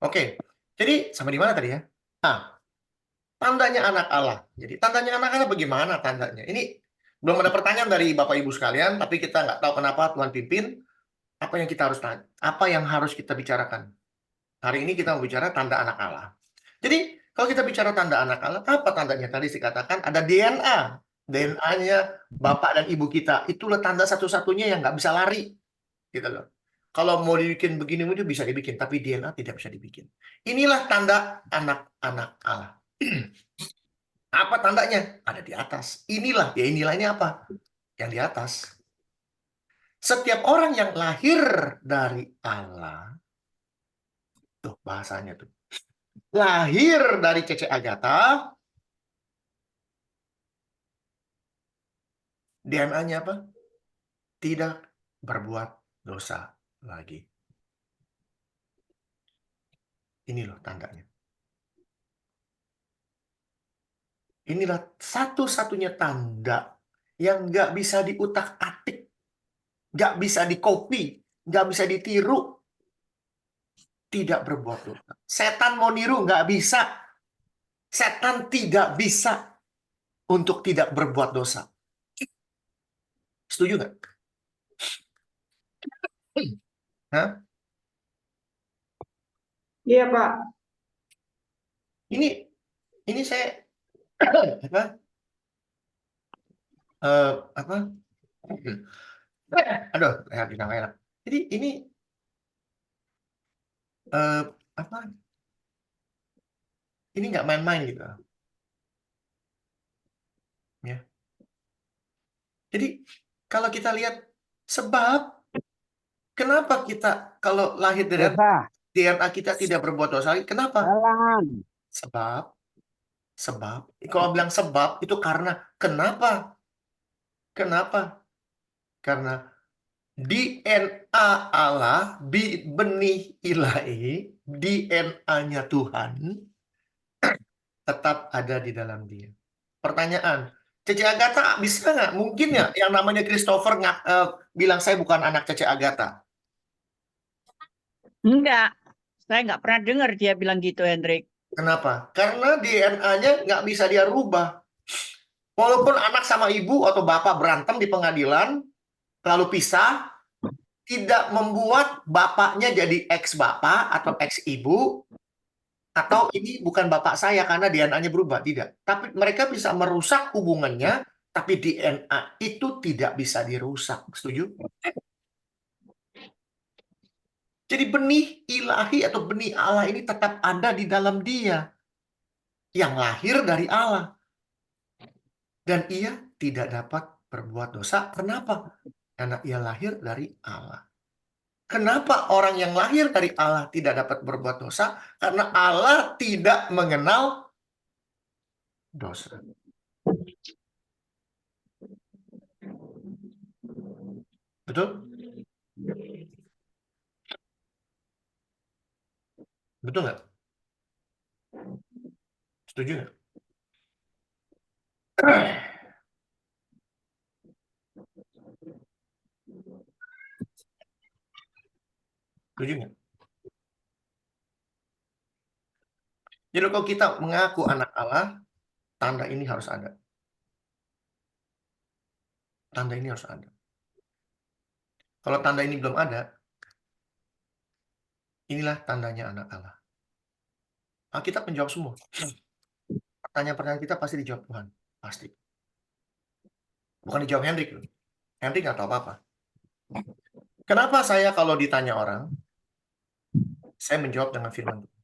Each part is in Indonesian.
Oke, jadi sampai di mana tadi ya? Ah, tandanya anak Allah. Jadi tandanya anak Allah bagaimana tandanya? Ini belum ada pertanyaan dari Bapak Ibu sekalian, tapi kita nggak tahu kenapa Tuhan pimpin. Apa yang kita harus tanya? Apa yang harus kita bicarakan? Hari ini kita mau bicara tanda anak Allah. Jadi kalau kita bicara tanda anak Allah, apa tandanya? Tadi dikatakan ada DNA. DNA-nya Bapak dan Ibu kita. Itulah tanda satu-satunya yang nggak bisa lari. Gitu loh. Kalau mau dibikin begini itu bisa dibikin, tapi DNA tidak bisa dibikin. Inilah tanda anak-anak Allah. Apa tandanya? Ada di atas. Inilah, ya inilah ini apa? Yang di atas. Setiap orang yang lahir dari Allah, tuh bahasanya tuh. Lahir dari Cece Agatha, DNA-nya apa? Tidak berbuat dosa lagi. Ini loh tandanya. Inilah satu-satunya tanda yang nggak bisa diutak-atik, nggak bisa dikopi, nggak bisa ditiru, tidak berbuat dosa. Setan mau niru nggak bisa. Setan tidak bisa untuk tidak berbuat dosa. Setuju nggak? Hah? Iya, Pak. Ini saya apa? Apa? Aduh, tidak enak. Jadi ini apa? Ini nggak main-main gitu, ya. Jadi kalau kita lihat sebab kenapa kita kalau lahir dari DNA kita tidak berbuat dosa, kenapa? Jalan. Sebab kalau bilang sebab itu karena kenapa? Kenapa? Karena DNA Allah, benih ilahi, DNA-nya Tuhan tetap ada di dalam dia. Pertanyaan, Cece Agatha bisa nggak? Mungkin ya yang namanya Christopher bilang saya bukan anak Cece Agatha. Enggak, saya nggak pernah dengar dia bilang gitu, Hendrik. Kenapa? Karena DNA-nya nggak bisa dia rubah. Walaupun anak sama ibu atau bapak berantem di pengadilan, lalu pisah, tidak membuat bapaknya jadi ex bapak atau ex ibu, atau ini bukan bapak saya karena DNA-nya berubah. Tidak. Tapi mereka bisa merusak hubungannya, tapi DNA itu tidak bisa dirusak. Setuju? Jadi benih ilahi atau benih Allah ini tetap ada di dalam dia. Yang lahir dari Allah. Dan ia tidak dapat berbuat dosa. Kenapa? Karena ia lahir dari Allah. Kenapa orang yang lahir dari Allah tidak dapat berbuat dosa? Karena Allah tidak mengenal dosa. Betul? Betul nggak? Setuju nggak? Setuju nggak? Jadi kalau kita mengaku anak Allah, tanda ini harus ada. Tanda ini harus ada. Kalau tanda ini belum ada, inilah tandanya anak Allah. Alkitab menjawab semua. Pertanyaan-pertanyaan kita pasti dijawab Tuhan. Pasti. Bukan dijawab Hendrik. Hendrik nggak tahu apa-apa. Kenapa saya kalau ditanya orang, saya menjawab dengan firman Tuhan?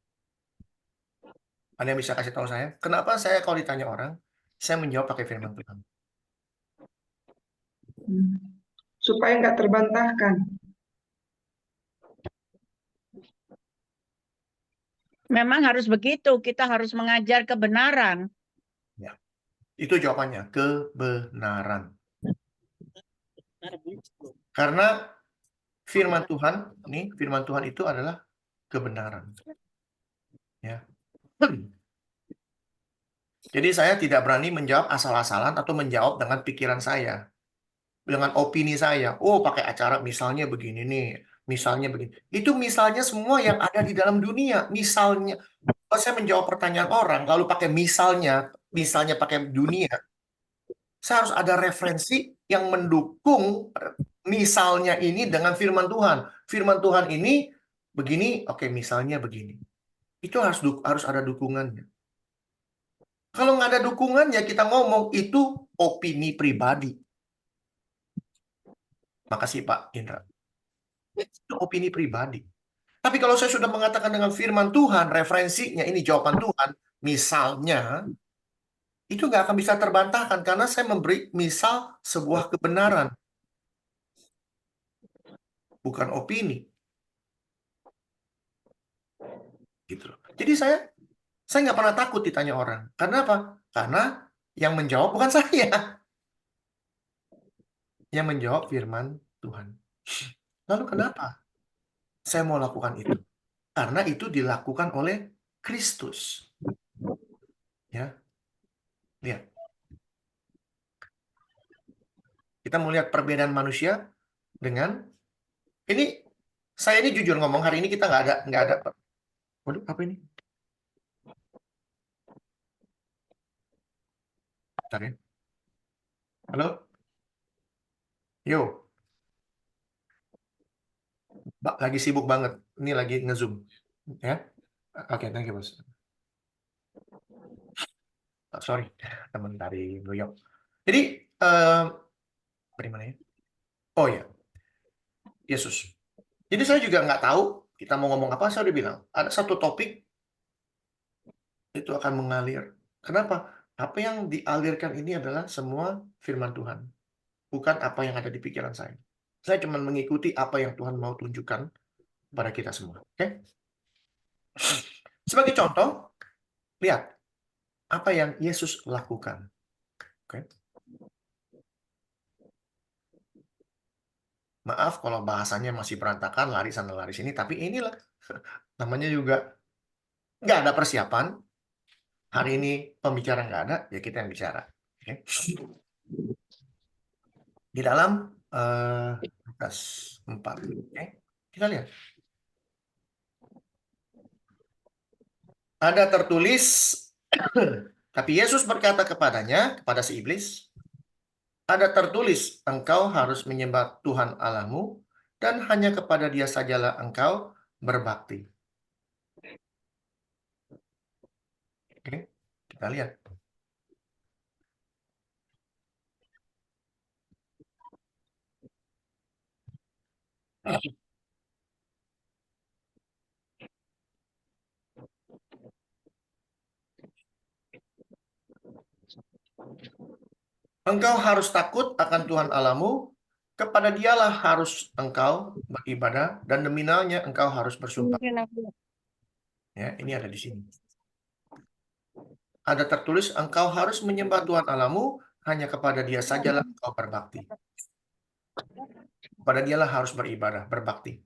Ada yang bisa kasih tahu saya? Kenapa saya kalau ditanya orang, saya menjawab pakai firman Tuhan? Supaya nggak terbantahkan. Memang harus begitu, kita harus mengajar kebenaran. Ya. Itu jawabannya, kebenaran. Karena firman Tuhan, firman Tuhan itu adalah kebenaran. Ya. Jadi saya tidak berani menjawab asal-asalan atau menjawab dengan pikiran saya. Dengan opini saya. Oh, pakai acara misalnya begini nih. Misalnya begini. Itu misalnya semua yang ada di dalam dunia. Misalnya, kalau saya menjawab pertanyaan orang, lalu pakai misalnya pakai dunia, saya harus ada referensi yang mendukung misalnya ini dengan firman Tuhan. Firman Tuhan ini begini, oke, misalnya begini. Itu harus ada dukungannya. Kalau nggak ada dukungannya, kita ngomong itu opini pribadi. Makasih Pak Indra. Itu opini pribadi. Tapi kalau saya sudah mengatakan dengan firman Tuhan, referensinya ini jawaban Tuhan, misalnya, itu nggak akan bisa terbantahkan karena saya memberi misal sebuah kebenaran, bukan opini. Gitu loh. Jadi saya nggak pernah takut ditanya orang. Karena apa? Karena yang menjawab bukan saya. Yang menjawab firman Tuhan. Lalu kenapa saya mau lakukan itu? Karena itu dilakukan oleh Kristus. Ya, lihat. Kita mau lihat perbedaan manusia dengan ini. Saya ini jujur ngomong, hari ini kita nggak ada. Waduh, apa ini? Bentar ya. Halo? Yo, lagi sibuk banget. Ini lagi nge-zoom. Ya. Oke, thank you, Bos. Oh, sorry, teman dari New York. Jadi, dari mana ya? Oh ya, Yesus. Jadi saya juga nggak tahu kita mau ngomong apa. Saya udah bilang, ada satu topik itu akan mengalir. Kenapa? Apa yang dialirkan ini adalah semua firman Tuhan. Bukan apa yang ada di pikiran saya. Saya cuma mengikuti apa yang Tuhan mau tunjukkan pada kita semua. Oke? Sebagai contoh, lihat apa yang Yesus lakukan. Oke? Maaf kalau bahasanya masih berantakan, lari sana lari sini, tapi inilah namanya juga nggak ada persiapan. Hari ini pembicara nggak ada, ya kita yang bicara. Oke? Di dalam Lukas 4. Oke? Kita lihat. Ada tertulis, tapi Yesus berkata kepadanya, kepada si iblis, ada tertulis, engkau harus menyembah Tuhan Allahmu, dan hanya kepada Dia sajalah engkau berbakti. Oke, kita lihat. Engkau harus takut akan Tuhan Allahmu, kepada Dialah harus engkau beribadah, dan demi namanya engkau harus bersumpah. Ya, ini ada di sini. Ada tertulis, engkau harus menyembah Tuhan Allahmu, hanya kepada Dia sajalah engkau berbakti. Kepada Dialah harus beribadah, berbakti.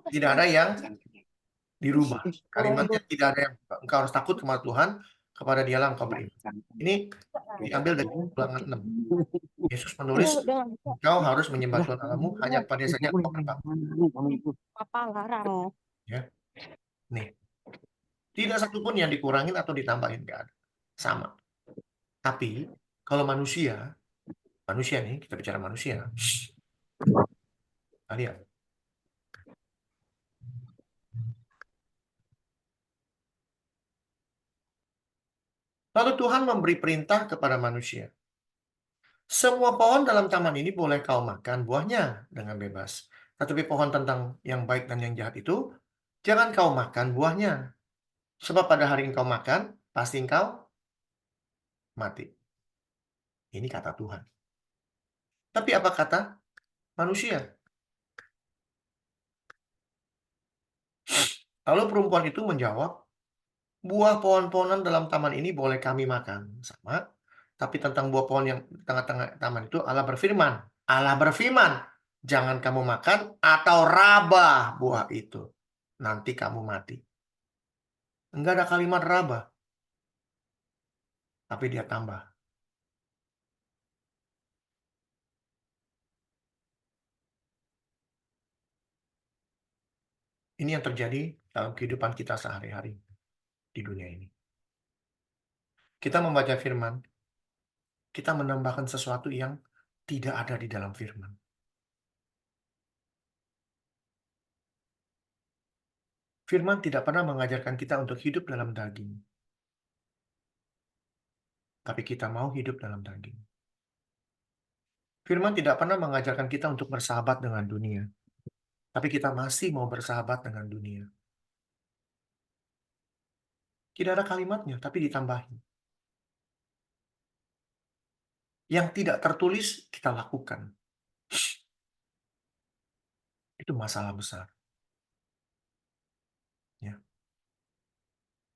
Tidak ada yang dirubah. Kalimatnya tidak ada yang engkau harus takut kepada Tuhan, kepada Dialah engkau beribadah. Ini diambil dari Ulangan 6. Yesus menulis, engkau harus menyembah Tuhan Allahmu, hanya kepada Dia saja engkau berbakti. Ya. Nih. Tidak satupun yang dikurangin atau ditambahin, nggak ada. Sama. Tapi kalau manusia nih, kita bicara manusia. Nah, lihat. Lalu Tuhan memberi perintah kepada manusia. Semua pohon dalam taman ini boleh kau makan buahnya dengan bebas. Tetapi pohon tentang yang baik dan yang jahat itu, jangan kau makan buahnya. Sebab pada hari engkau makan, pasti engkau mati. Ini kata Tuhan. Tapi apa kata manusia? Lalu perempuan itu menjawab, buah pohon-pohonan dalam taman ini boleh kami makan. Sama. Tapi tentang buah pohon yang di tengah-tengah taman itu Allah berfirman. Allah berfirman, jangan kamu makan atau raba buah itu. Nanti kamu mati. Enggak ada kalimat raba. Tapi dia tambah. . . . . . . . . . . . . . . . . . . . . . . . . . . . . . . . . . . . . . . . . . . . . . . . . . . . . . . . . . . . . Ini yang terjadi dalam kehidupan kita sehari-hari di dunia ini. Kita membaca firman, kita menambahkan sesuatu yang tidak ada di dalam firman. Firman tidak pernah mengajarkan kita untuk hidup dalam daging. Tapi kita mau hidup dalam daging. Firman tidak pernah mengajarkan kita untuk bersahabat dengan dunia. Tapi kita masih mau bersahabat dengan dunia. Tidak ada kalimatnya, tapi ditambahin. Yang tidak tertulis, kita lakukan. Itu masalah besar. Ya.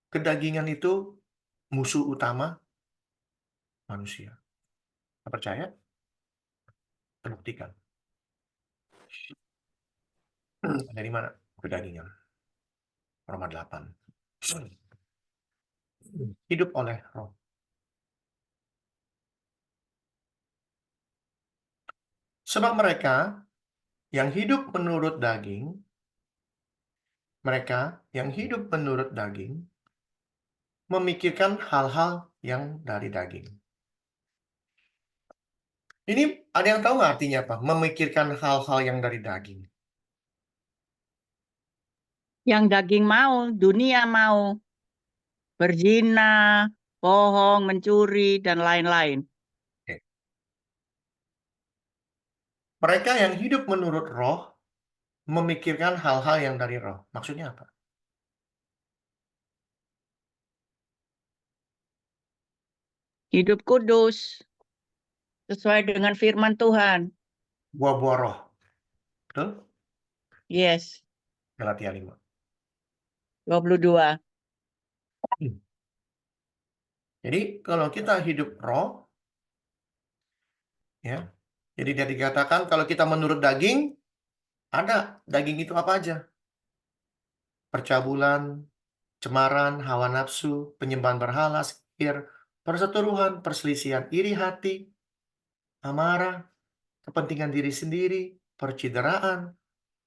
Kedagingan itu musuh utama manusia. Nggak percaya? Terbuktikan. Dari mana? Kedagingan. Roma 8. Hidup oleh roh. Sebab mereka yang hidup menurut daging, memikirkan hal-hal yang dari daging. Ini ada yang tahu nggak artinya apa? Memikirkan hal-hal yang dari daging. Yang daging mau, dunia mau. Berzina, bohong, mencuri, dan lain-lain. Mereka yang hidup menurut roh, memikirkan hal-hal yang dari roh. Maksudnya apa? Hidup kudus. Sesuai dengan firman Tuhan. Buah-buah roh. Betul? Yes, Galatia 5. 22. Jadi kalau kita hidup roh, ya, jadi dia dikatakan kalau kita menurut daging, ada daging itu apa aja? Percabulan, cemaran, hawa nafsu, penyembahan berhala, sihir, perseteruan, perselisihan, iri hati, amarah, kepentingan diri sendiri, percideraan,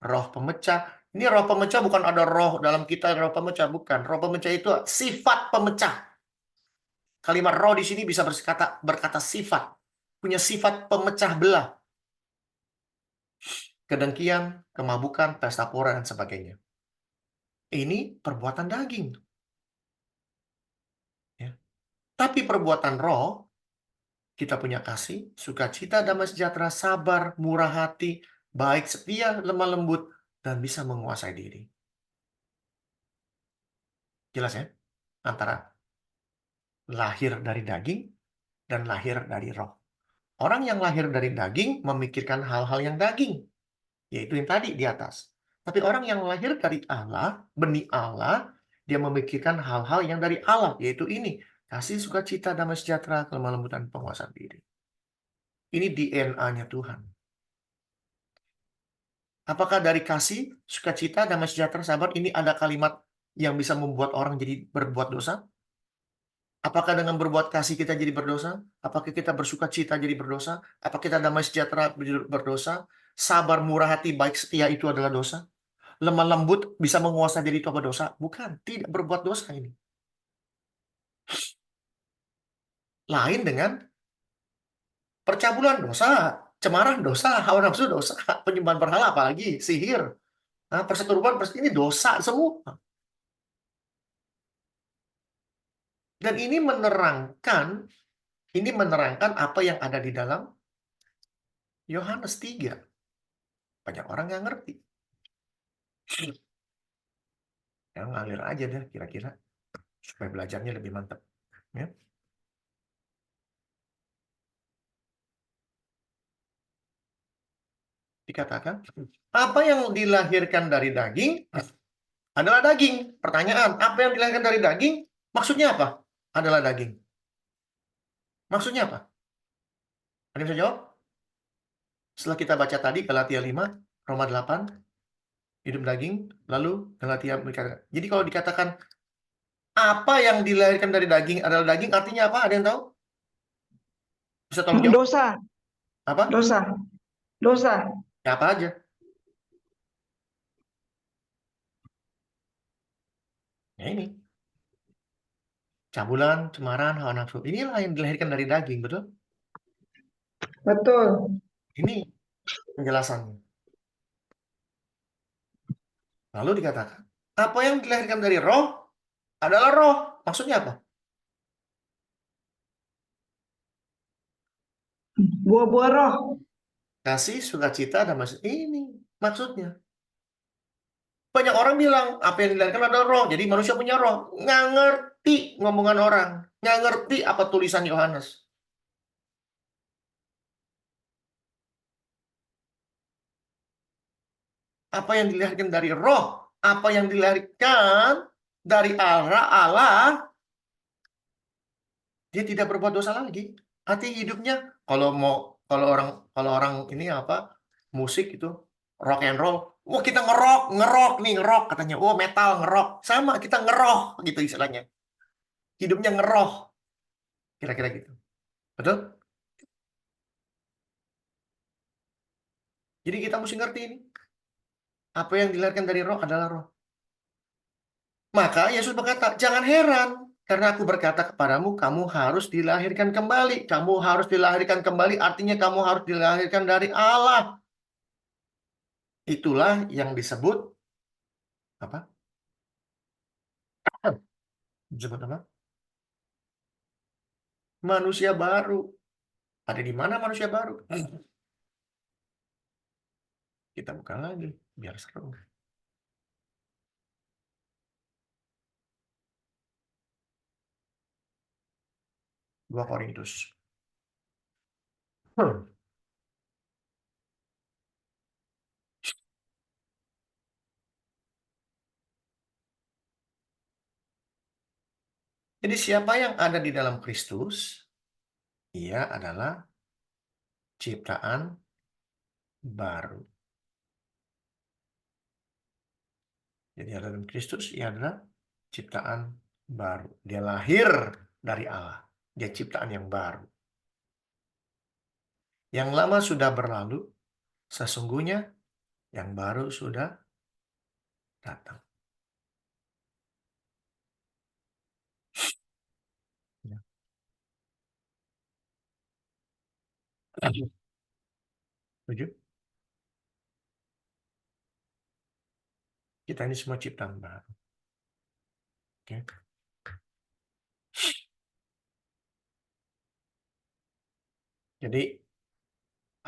roh pemecah. Ini roh pemecah bukan ada roh dalam kita, roh pemecah bukan. Roh pemecah itu sifat pemecah. Kalimat roh di sini bisa berkata sifat, punya sifat pemecah belah. Kedengkian, kemabukan, pesta pora, dan sebagainya. Ini perbuatan daging. Ya. Tapi perbuatan roh, kita punya kasih, sukacita, damai sejahtera, sabar, murah hati, baik, setia, lemah lembut, dan bisa menguasai diri. Jelas ya? Antara lahir dari daging dan lahir dari roh. Orang yang lahir dari daging memikirkan hal-hal yang daging, yaitu yang tadi di atas. Tapi orang yang lahir dari Allah, benih Allah, dia memikirkan hal-hal yang dari Allah, yaitu ini. Kasih, sukacita, damai sejahtera, kelemah lembutan, penguasaan diri. Ini DNA-nya Tuhan. Apakah dari kasih, sukacita, damai sejahtera, sabar, ini ada kalimat yang bisa membuat orang jadi berbuat dosa? Apakah dengan berbuat kasih kita jadi berdosa? Apakah kita bersukacita jadi berdosa? Apakah kita damai sejahtera berdosa? Sabar, murah hati, baik, setia itu adalah dosa? Lemah lembut bisa menguasai diri itu apa dosa? Bukan, tidak berbuat dosa ini. Lain dengan percabulan dosa, cemaran dosa, hawa nafsu dosa, penyembahan berhala apalagi, sihir, perseteruan, ini dosa semua. Dan ini menerangkan apa yang ada di dalam Yohanes 3. Banyak orang yang ngerti. Ya, ngalir aja deh kira-kira supaya belajarnya lebih mantap. Ya. Dikatakan, apa yang dilahirkan dari daging adalah daging. Pertanyaan, apa yang dilahirkan dari daging? Maksudnya apa? Adalah daging. Maksudnya apa? Ada yang bisa jawab? Setelah kita baca tadi Galatia 5, Roma 8, hidup daging, lalu Galatia berkata. Jadi kalau dikatakan apa yang dilahirkan dari daging adalah daging, artinya apa? Ada yang tahu? Bisa tolong jawab? Dosa, Apa? dosa, dosa. Ya, apa aja? Ya ini, cabulan, cemaran, hawa nafsu. Inilah yang dilahirkan dari daging, betul? Betul. Ini penjelasannya. Lalu dikatakan, apa yang dilahirkan dari roh adalah roh. Maksudnya apa? Buah-buah roh. Kasih, sukacita, dan maksud ini maksudnya. Banyak orang bilang apa yang dilahirkan adalah roh. Jadi manusia punya roh. Nggak ngerti ngomongan orang. Nggak ngerti apa tulisan Yohanes. Apa yang dilahirkan dari roh. Apa yang dilahirkan dari Allah. Dia tidak berbuat dosa lagi. Hati hidupnya kalau orang ini apa musik itu rock and roll. Wah kita ngerok nih ngerok katanya. Oh metal ngerok sama kita ngeroh gitu istilahnya. Hidupnya ngeroh kira-kira gitu. Betul? Jadi kita mesti ngerti ini. Apa yang dilahirkan dari roh adalah roh. Maka Yesus berkata, jangan heran. Karena aku berkata kepadamu, kamu harus dilahirkan kembali. Kamu harus dilahirkan kembali, artinya kamu harus dilahirkan dari Allah. Itulah yang disebut apa? Disebut apa? Manusia baru. Ada di mana manusia baru? Kita buka lagi, biar seru. 2 Korintus. Jadi siapa yang ada di dalam Kristus, ia adalah ciptaan baru. Jadi ada dalam Kristus, ia adalah ciptaan baru. Dia lahir dari Allah. Dia ciptaan yang baru. Yang lama sudah berlalu, sesungguhnya yang baru sudah datang. Ya. Setuju? Kita ini semua ciptaan baru. Oke. Jadi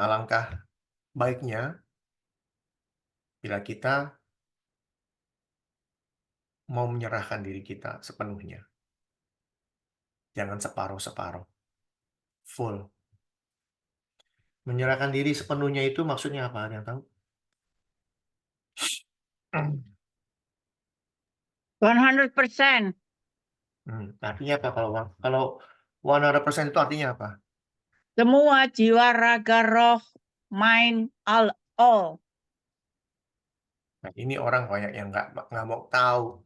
alangkah baiknya bila kita mau menyerahkan diri kita sepenuhnya. Jangan separuh-separuh. Full. Menyerahkan diri sepenuhnya itu maksudnya apa? Ada yang tahu? 100%. Artinya apa kalau 100% itu artinya apa? Semua jiwa, raga, roh, mind, all. Nah, ini orang banyak yang nggak mau tahu.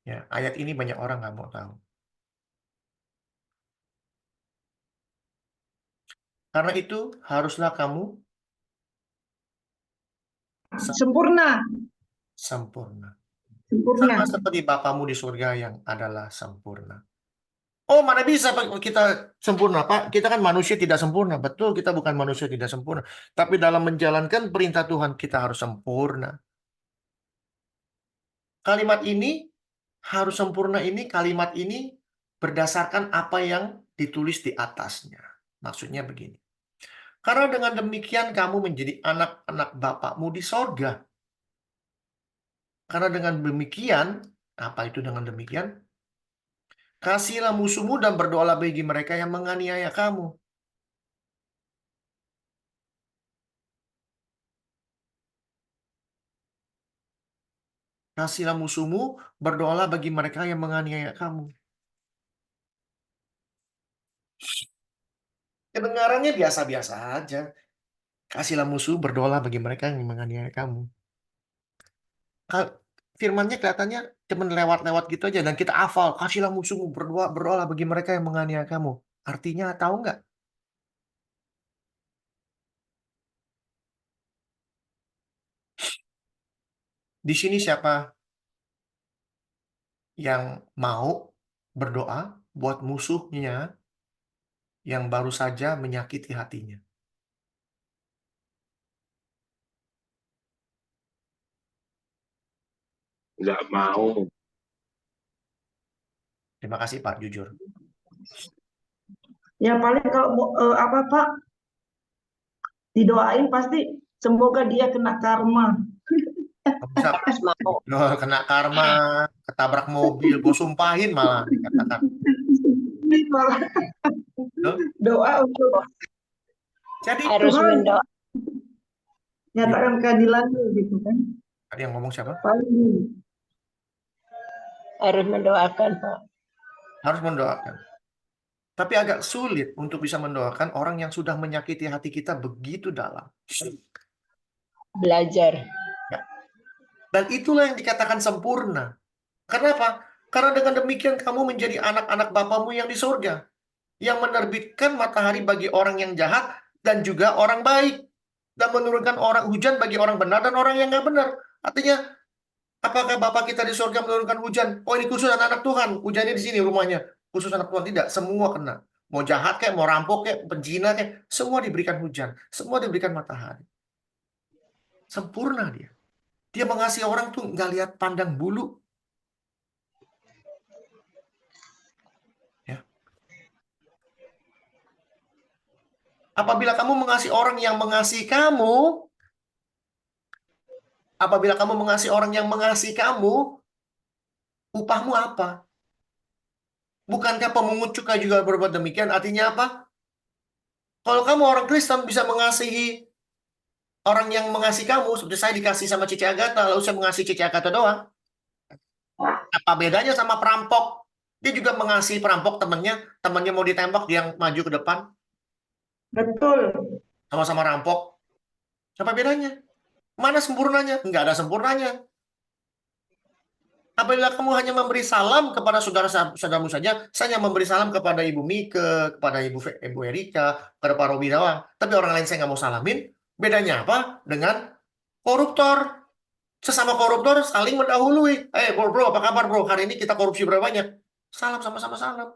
Ya, ayat ini banyak orang nggak mau tahu. Karena itu haruslah kamu Sempurna. sempurna. Sempurna. Sama seperti Bapamu di surga yang adalah sempurna. Oh, mana bisa Pak, kita sempurna, Pak? Kita kan manusia tidak sempurna. Betul, kita bukan manusia tidak sempurna. Tapi dalam menjalankan perintah Tuhan, kita harus sempurna. Kalimat ini, harus sempurna ini, kalimat ini berdasarkan apa yang ditulis di atasnya. Maksudnya begini. Karena dengan demikian kamu menjadi anak-anak Bapakmu di sorga. Karena dengan demikian, apa itu dengan demikian? Kasihilah musuhmu dan berdoalah bagi mereka yang menganiaya kamu. Kasihilah musuhmu, berdoalah bagi mereka yang menganiaya kamu. Kedengarannya biasa-biasa aja. Kasihlah musuh, berdoalah bagi mereka yang menganiaya kamu. Firmannya kelihatannya cuma lewat-lewat gitu aja. Dan kita hafal, kasihlah musuhmu, berdoalah bagi mereka yang menganiaya kamu. Artinya tahu nggak? Di sini siapa yang mau berdoa buat musuhnya yang baru saja menyakiti hatinya? Nggak mau. Terima kasih Pak, jujur. Ya paling kalau apa Pak, didoain pasti semoga dia kena karma. Kamu bisa Harus mau. kena karma, ketabrak mobil, gue sumpahin malah dikatakan. Ini malah Tuh. doa untuk Jadi Harus Tuhan mendoa. nyatakan keadilannya gitu kan. tadi yang ngomong siapa? Paling Harus mendoakan, Pak. Harus mendoakan. Tapi agak sulit untuk bisa mendoakan orang yang sudah menyakiti hati kita begitu dalam. Belajar. Ya. Dan itulah yang dikatakan sempurna. Kenapa? Karena dengan demikian kamu menjadi anak-anak Bapamu yang di surga, yang menerbitkan matahari bagi orang yang jahat dan juga orang baik, dan menurunkan orang hujan bagi orang benar dan orang yang nggak benar. Artinya, apakah Bapak kita di surga menurunkan hujan? Oh, ini khusus anak-anak Tuhan. Hujannya di sini rumahnya. Khusus anak Tuhan. Tidak, semua kena. Mau jahat kayak, mau rampok kayak, penzina kayak, semua diberikan hujan. Semua diberikan matahari. Sempurna dia. Dia mengasihi orang tuh nggak lihat pandang bulu. Ya. Apabila kamu mengasihi orang yang mengasihi kamu, apabila kamu mengasihi orang yang mengasihi kamu, upahmu apa? Bukankah pemungut cukai juga berbuat demikian? Artinya apa? Kalau kamu orang Kristen bisa mengasihi orang yang mengasihi kamu, seperti saya dikasih sama Cici Agatha, lalu saya mengasihi Cici Agatha doang. Apa bedanya sama perampok? Dia juga mengasihi perampok temannya mau ditembak, dia yang maju ke depan, betul. sama-sama rampok. Apa bedanya? Mana sempurnanya? Nggak ada sempurnanya. Apabila kamu hanya memberi salam kepada saudara-saudaramu saja, saya hanya memberi salam kepada Ibu Mike, kepada Ibu Erika, kepada Pak Robi Dawang. Tapi orang lain saya nggak mau salamin. Bedanya apa? Dengan koruptor. Sesama koruptor saling mendahului. Bro, apa kabar bro? Hari ini kita korupsi berapa banyak? Salam sama-sama salam.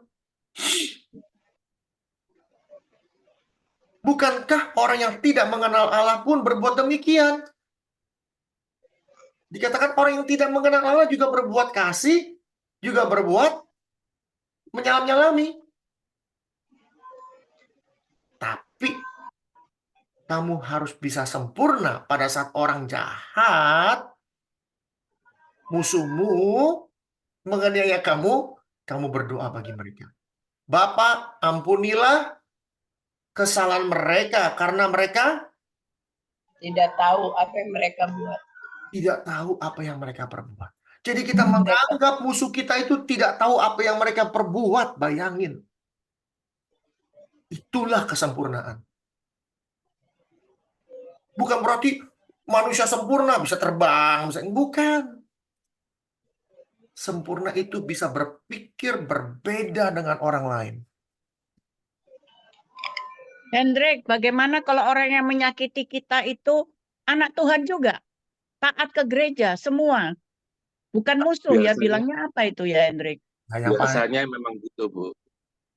Bukankah orang yang tidak mengenal Allah pun berbuat demikian? Dikatakan orang yang tidak mengenal Allah juga berbuat kasih, juga berbuat menyalam-nyalami. Tapi kamu harus bisa sempurna pada saat orang jahat, musuhmu, menganiaya kamu berdoa bagi mereka. Bapa, ampunilah kesalahan mereka karena mereka Tidak tahu apa yang mereka buat. tidak tahu apa yang mereka perbuat. Jadi kita menganggap musuh kita itu tidak tahu apa yang mereka perbuat. Bayangin. Itulah kesempurnaan. Bukan berarti manusia sempurna bisa terbang, bukan. Sempurna itu bisa berpikir berbeda dengan orang lain. Hendrik, bagaimana kalau orang yang menyakiti kita itu anak Tuhan juga? Taat ke gereja, semua. Bukan musuh ya, Biasanya. bilangnya apa itu ya, Hendrik? Nah, yang paling, Biasanya memang gitu, Bu.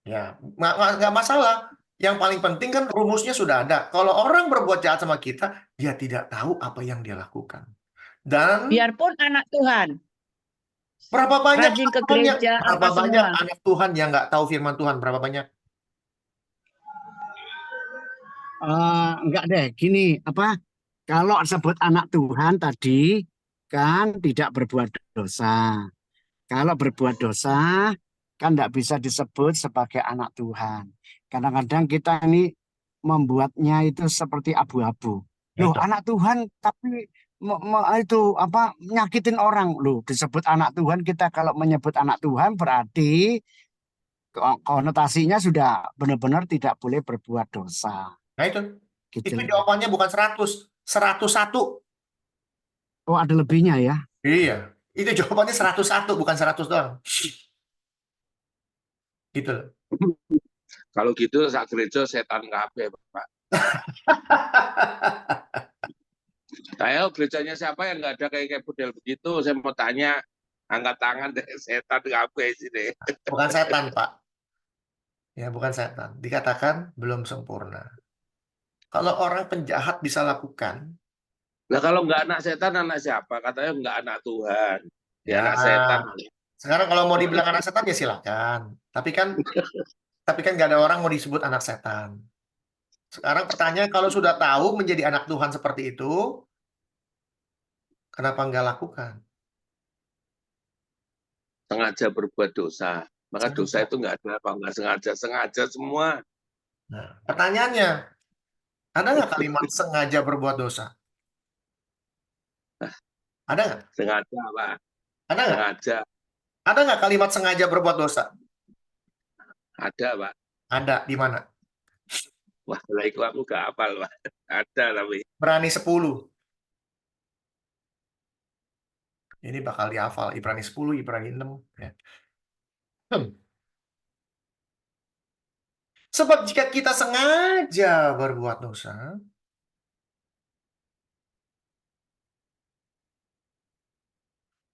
ya, nggak masalah. Yang paling penting kan rumusnya sudah ada. Kalau orang berbuat jahat sama kita, dia tidak tahu apa yang dia lakukan. Dan Biarpun anak Tuhan, berapa banyak rajin ke anak Tuhan gereja, berapa apa banyak semua. anak Tuhan yang nggak tahu firman Tuhan? Berapa banyak? Enggak deh, gini apa? Kalau sebut anak Tuhan tadi kan tidak berbuat dosa. Kalau berbuat dosa kan tidak bisa disebut sebagai anak Tuhan. Kadang-kadang kita ini membuatnya itu seperti abu-abu. Loh, Itu. anak Tuhan tapi itu apa nyakitin orang. Loh, disebut anak Tuhan, kita kalau menyebut anak Tuhan berarti konotasinya sudah benar-benar tidak boleh berbuat dosa. Nah itu. Gitu. Itu jawabannya bukan 100, 101. Oh, ada lebihnya ya? Iya. Itu jawabannya 101, bukan 100 doang. Gitu loh. Kalau gitu sak gereja setan kabeh, Pak. Saya gerejanya siapa yang nggak ada kayak model begitu? Saya mau tanya, Angkat tangan deh, setan kabeh sini. Bukan setan, Pak. Ya, bukan setan. Dikatakan belum sempurna. Kalau orang penjahat bisa lakukan, Nah kalau nggak anak setan, anak siapa? Katanya nggak anak Tuhan. Ya ya anak setan. sekarang kalau mau dibilang anak setan ya silakan. Tapi kan nggak ada orang mau disebut anak setan. Sekarang pertanyaan, kalau sudah tahu menjadi anak Tuhan seperti itu, kenapa nggak lakukan? Sengaja berbuat dosa. Maka dosa Sengaja. itu nggak ada apa nggak sengaja. Sengaja semua. Nah, pertanyaannya, ada nggak kalimat sengaja berbuat dosa? Ada nggak? Sengaja Pak. Ada nggak? Sengaja. Ada nggak kalimat sengaja berbuat dosa? Ada Pak. Ada. Di mana? Wah, lah itu aku gak hafal Pak. Ada tapi. Ibrani 10. Ini bakal dihafal. Ibrani 10, Ibrani 6. Ya. Sebab jika kita sengaja berbuat dosa,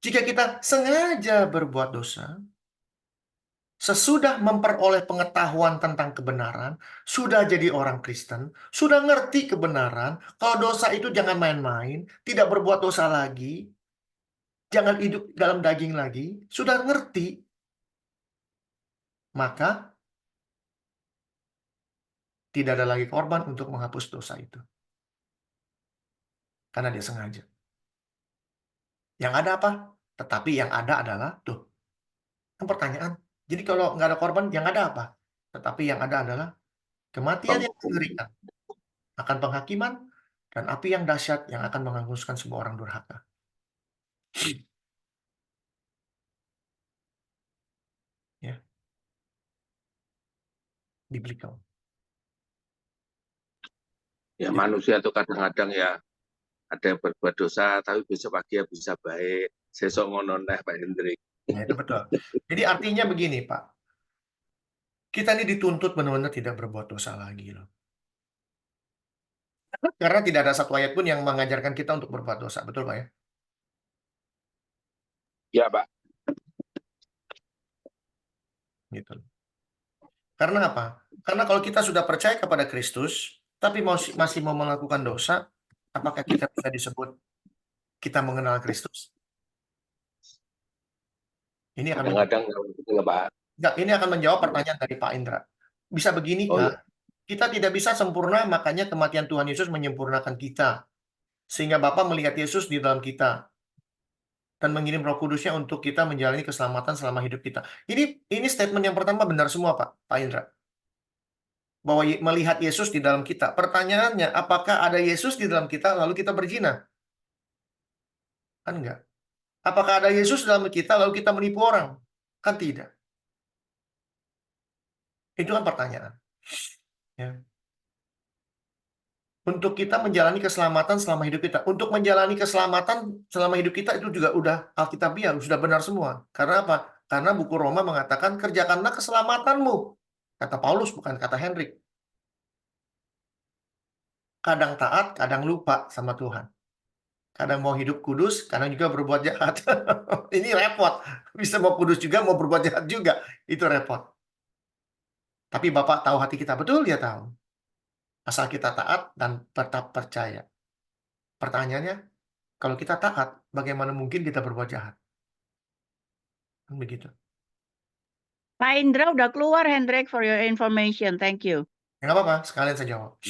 jika kita sengaja berbuat dosa, sesudah memperoleh pengetahuan tentang kebenaran, sudah jadi orang Kristen, sudah ngerti kebenaran, kalau dosa itu jangan main-main, tidak berbuat dosa lagi, jangan hidup dalam daging lagi, sudah ngerti, maka tidak ada lagi korban untuk menghapus dosa itu. Karena dia sengaja. Yang ada apa? Tetapi yang ada adalah, tuh, kan pertanyaan. Jadi kalau nggak ada korban, yang ada apa? Tetapi yang ada adalah kematian yang mengerikan, akan penghakiman, dan api yang dahsyat yang akan menghanguskan semua orang durhaka. Ya, biblical. Ya manusia itu kadang-kadang ya ada yang berbuat dosa, tapi besok pagi ya bisa baik. Sesok ngono neh Pak Hendrik. Ya, itu betul. Jadi artinya begini, Pak. Kita ini dituntut benar-benar tidak berbuat dosa lagi loh. Karena tidak ada satu ayat pun yang mengajarkan kita untuk berbuat dosa. Betul, Pak ya? Ya Pak. Gitu. Karena apa? Karena kalau kita sudah percaya kepada Kristus, tapi masih mau melakukan dosa, apakah kita bisa disebut kita mengenal Kristus? Ini akan Kadang-kadang ya, Pak. ini akan menjawab pertanyaan dari Pak Indra. Bisa begini, Oh, Kak? iya. Kita tidak bisa sempurna, makanya kematian Tuhan Yesus menyempurnakan kita. Sehingga Bapa melihat Yesus di dalam kita. Dan mengirim Roh Kudusnya untuk kita menjalani keselamatan selama hidup kita. Ini statement yang pertama benar semua, Pak Indra. Bahwa melihat Yesus di dalam kita. Pertanyaannya, apakah ada Yesus di dalam kita lalu kita berzina? Kan enggak. Apakah ada Yesus dalam kita lalu kita menipu orang? Kan tidak. Itu kan pertanyaan. Ya. Untuk kita menjalani keselamatan selama hidup kita. Untuk menjalani keselamatan selama hidup kita itu juga udah alkitabiah, sudah benar semua. Karena apa? Karena buku Roma mengatakan kerjakanlah keselamatanmu. Kata Paulus, bukan kata Hendrik. Kadang taat, kadang lupa sama Tuhan. Kadang mau hidup kudus, kadang juga berbuat jahat. Ini repot. Bisa mau kudus juga, mau berbuat jahat juga. Itu repot. Tapi Bapak tahu hati kita, betul dia tahu. Asal kita taat dan tetap percaya. Pertanyaannya, kalau kita taat, bagaimana mungkin kita berbuat jahat? Kan begitu. Pak Indra udah keluar, Hendrik, for your information. Thank you. Ya, nggak apa-apa, sekalian saya jawab.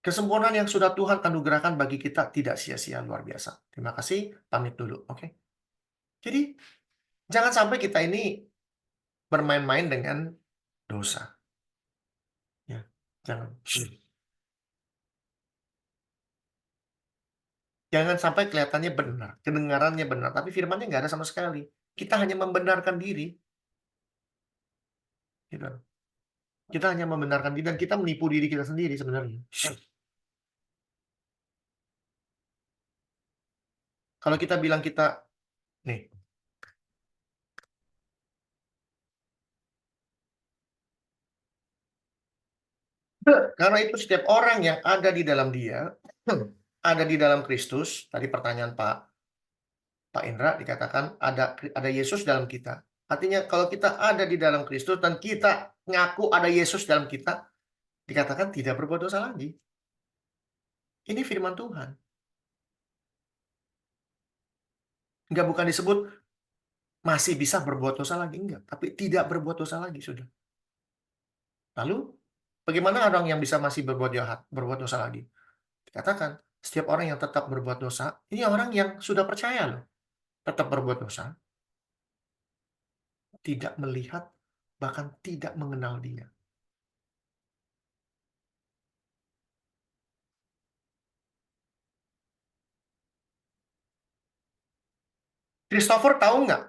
Kesempurnaan yang sudah Tuhan anugerahkan bagi kita tidak sia-sia, luar biasa. Terima kasih, pamit dulu, oke? Jadi, jangan sampai kita ini bermain-main dengan dosa. Ya, jangan. Jangan sampai kelihatannya benar, kedengarannya benar, tapi firmannya nggak ada sama sekali. Kita hanya membenarkan diri. Gitu. Kita hanya membenarkan diri dan kita menipu diri kita sendiri sebenarnya. Kalau kita bilang kita, nih, karena itu setiap orang yang ada di dalam dia, ada di dalam Kristus, tadi pertanyaan Pak Pak Indra dikatakan ada Yesus dalam kita. Artinya kalau kita ada di dalam Kristus dan kita ngaku ada Yesus dalam kita, dikatakan tidak berbuat dosa lagi. Ini firman Tuhan. Enggak, bukan disebut masih bisa berbuat dosa lagi, enggak. Tapi tidak berbuat dosa lagi, sudah. Lalu, bagaimana orang yang bisa masih berbuat jahat, berbuat dosa lagi? Dikatakan, setiap orang yang tetap berbuat dosa, ini orang yang sudah percaya loh. Tetap berbuat dosa, tidak melihat, bahkan tidak mengenal dia. Christopher tahu nggak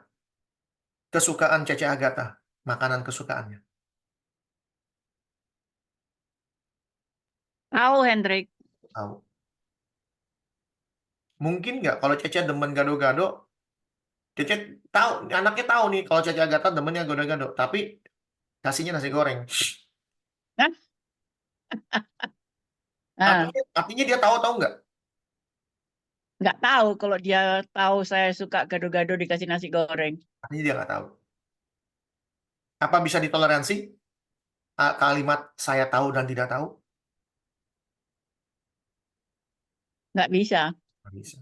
kesukaan Cece Agatha? Makanan kesukaannya. Tahu, Hendrik. Tahu. Mungkin nggak kalau Cece demen gado-gado, Cece tahu, anaknya tahu nih kalau Cece Agatha demennya gado-gado, tapi kasihnya nasi goreng. Hah? Nah, Artinya dia tahu nggak? nggak tahu kalau dia tahu saya suka gado-gado dikasih nasi goreng. Artinya dia nggak tahu. Apa bisa ditoleransi kalimat saya tahu dan tidak tahu? Nggak bisa. Nggak bisa.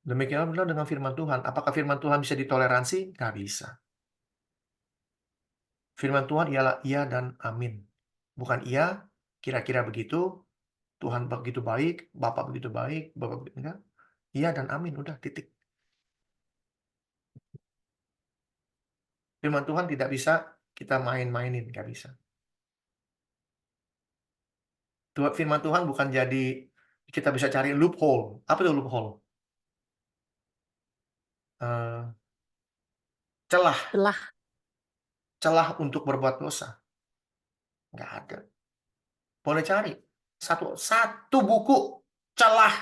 Demikian benar dengan firman Tuhan. Apakah firman Tuhan bisa ditoleransi? Nggak bisa. Firman Tuhan ialah iya dan amin. Bukan iya, kira-kira begitu, Tuhan begitu baik, Bapak begitu baik, Bapak begitu enggak. Iya dan amin, udah titik. Firman Tuhan tidak bisa kita main-mainin, nggak bisa. Firman Tuhan bukan jadi kita bisa cari loophole. Apa itu loophole? Eh, celah, Celah. celah untuk berbuat dosa. Nggak ada. Boleh cari satu buku celah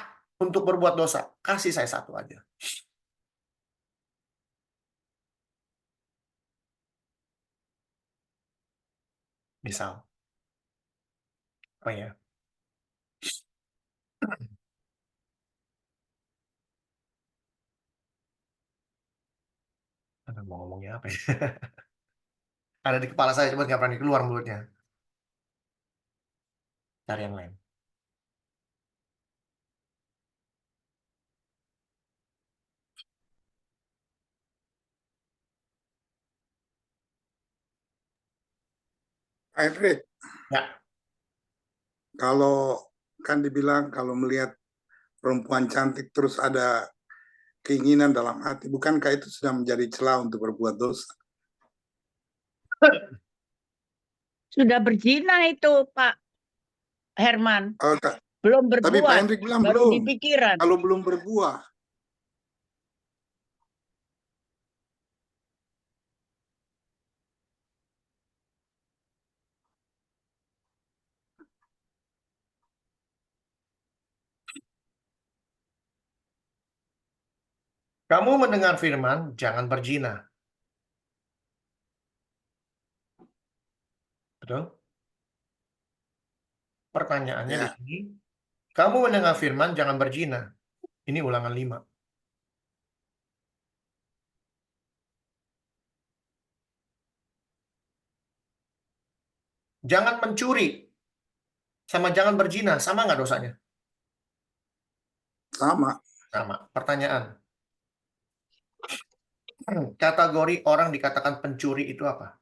untuk berbuat dosa. Kasih saya satu aja. Misal, apa ya? Aduh, mau ngomongnya apa ya? Ada di kepala saya, cuma nggak berani keluar mulutnya. Cari yang lain. Hendrik, Ya, kalau kan dibilang kalau melihat perempuan cantik terus ada keinginan dalam hati, bukankah itu sudah menjadi celah untuk berbuat dosa? Sudah berzina itu, Pak Herman. Oh, Belum tapi Pak berbuat, Hendrik bilang baru belum. di pikiran. Kalau belum berbuah, kamu mendengar firman, jangan berzina. Betul? Pertanyaannya di ya, sini, kamu mendengar firman, jangan berzina. Ini Ulangan 5. Jangan mencuri, sama jangan berzina, sama nggak dosanya? sama. Sama. Pertanyaan, kategori orang dikatakan pencuri itu apa?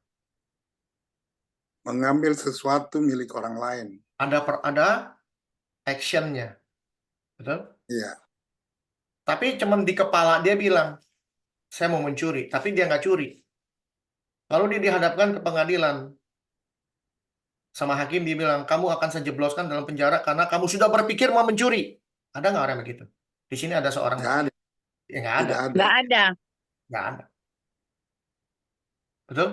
Mengambil sesuatu milik orang lain. Ada action-nya. Betul? Iya, Tapi cuman di kepala dia bilang, saya mau mencuri, tapi dia nggak curi. Lalu dia dihadapkan ke pengadilan. Sama hakim dia bilang, kamu akan saya jebloskan dalam penjara karena kamu sudah berpikir mau mencuri. Ada nggak orang begitu? Di sini ada seorang. nggak ada. Ya, nggak ada. Tidak ada. Nggak ada. Nggak ada. Betul?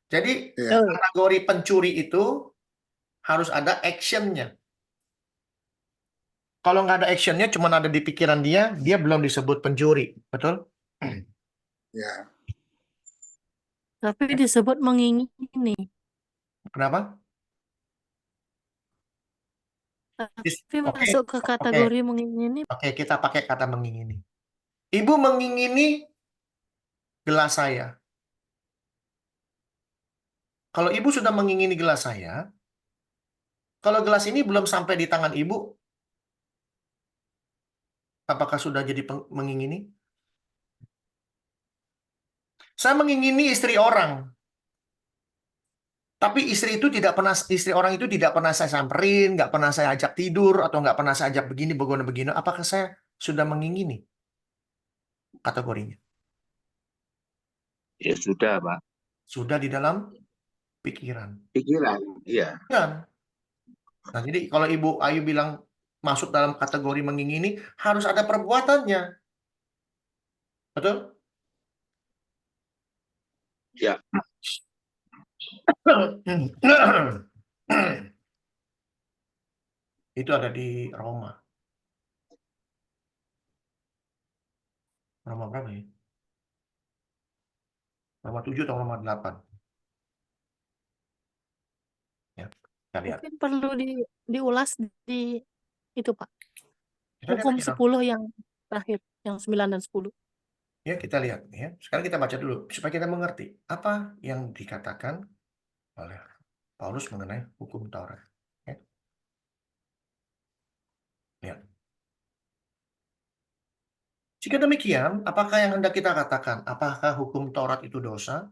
Jadi Iya. kategori pencuri itu harus ada action-nya. Kalau nggak ada action-nya, cuma ada di pikiran dia belum disebut pencuri. Betul? Ya, Tapi disebut mengingini. Kenapa? Tapi Oke, masuk ke kategori mengingini. oke, kita pakai kata mengingini. Ibu mengingini gelas saya. Kalau ibu sudah mengingini gelas saya, kalau gelas ini belum sampai di tangan ibu, apakah sudah jadi mengingini? Saya mengingini istri orang, tapi istri orang itu tidak pernah saya samperin, nggak pernah saya ajak tidur, atau nggak pernah saya ajak begini, begini. Apakah saya sudah mengingini kategorinya? Ya sudah, Pak. Sudah di dalam pikiran. Pikiran, iya. Kan? Nah, jadi kalau Ibu Ayu bilang masuk dalam kategori mengingini, harus ada perbuatannya. Betul? Ya. Itu ada di Roma. Roma berapa ya? Roma 7 atau Roma 8? Ya, kita lihat. Mungkin perlu diulas di itu, Pak. Kita lihat Hukum aja, Ram. 10 yang terakhir, yang 9 dan 10. Ya, kita lihat ya. Sekarang kita baca dulu supaya kita mengerti apa yang dikatakan oleh Paulus mengenai hukum Taurat. Ya. Lihat. Jika demikian, apakah yang hendak kita katakan? Apakah hukum Taurat itu dosa?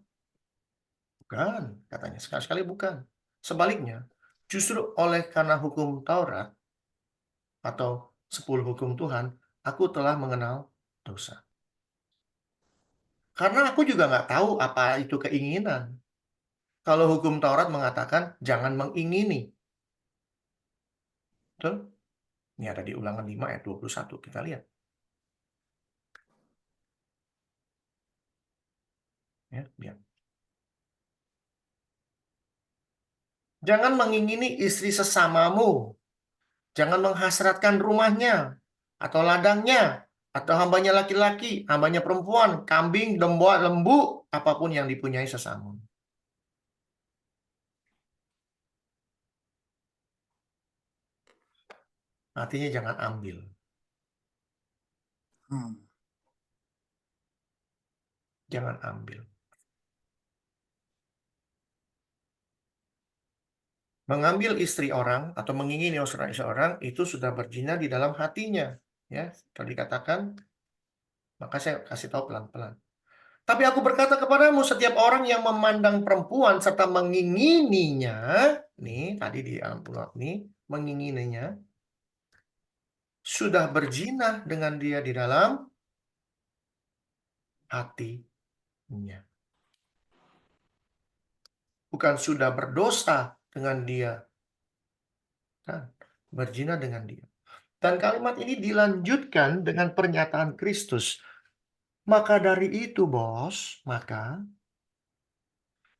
Bukan, katanya. Sekali-sekali bukan. Sebaliknya, justru oleh karena hukum Taurat atau 10 hukum Tuhan, aku telah mengenal dosa. Karena aku juga nggak tahu apa itu keinginan. Kalau hukum Taurat mengatakan jangan mengingini. Betul? Ini ada di Ulangan 5 ayat 21. Kita lihat. Ya, lihat. Jangan mengingini istri sesamamu. Jangan menghasratkan rumahnya, atau ladangnya, atau hambanya laki-laki, hambanya perempuan, kambing, domba, lembu, apapun yang dipunyai sesamamu. Artinya jangan ambil. Jangan ambil. Mengambil istri orang atau mengingini istri orang itu sudah berzina di dalam hatinya. Ya, tadi dikatakan, maka saya kasih tahu pelan-pelan. Tapi aku berkata kepadamu, setiap orang yang memandang perempuan serta mengingininya, nih tadi di amplop nih, mengingininya, sudah berzina dengan dia di dalam hatinya. Bukan sudah berdosa dengan dia, kan? Berzina dengan dia. Dan kalimat ini dilanjutkan dengan pernyataan Kristus. Maka dari itu, bos,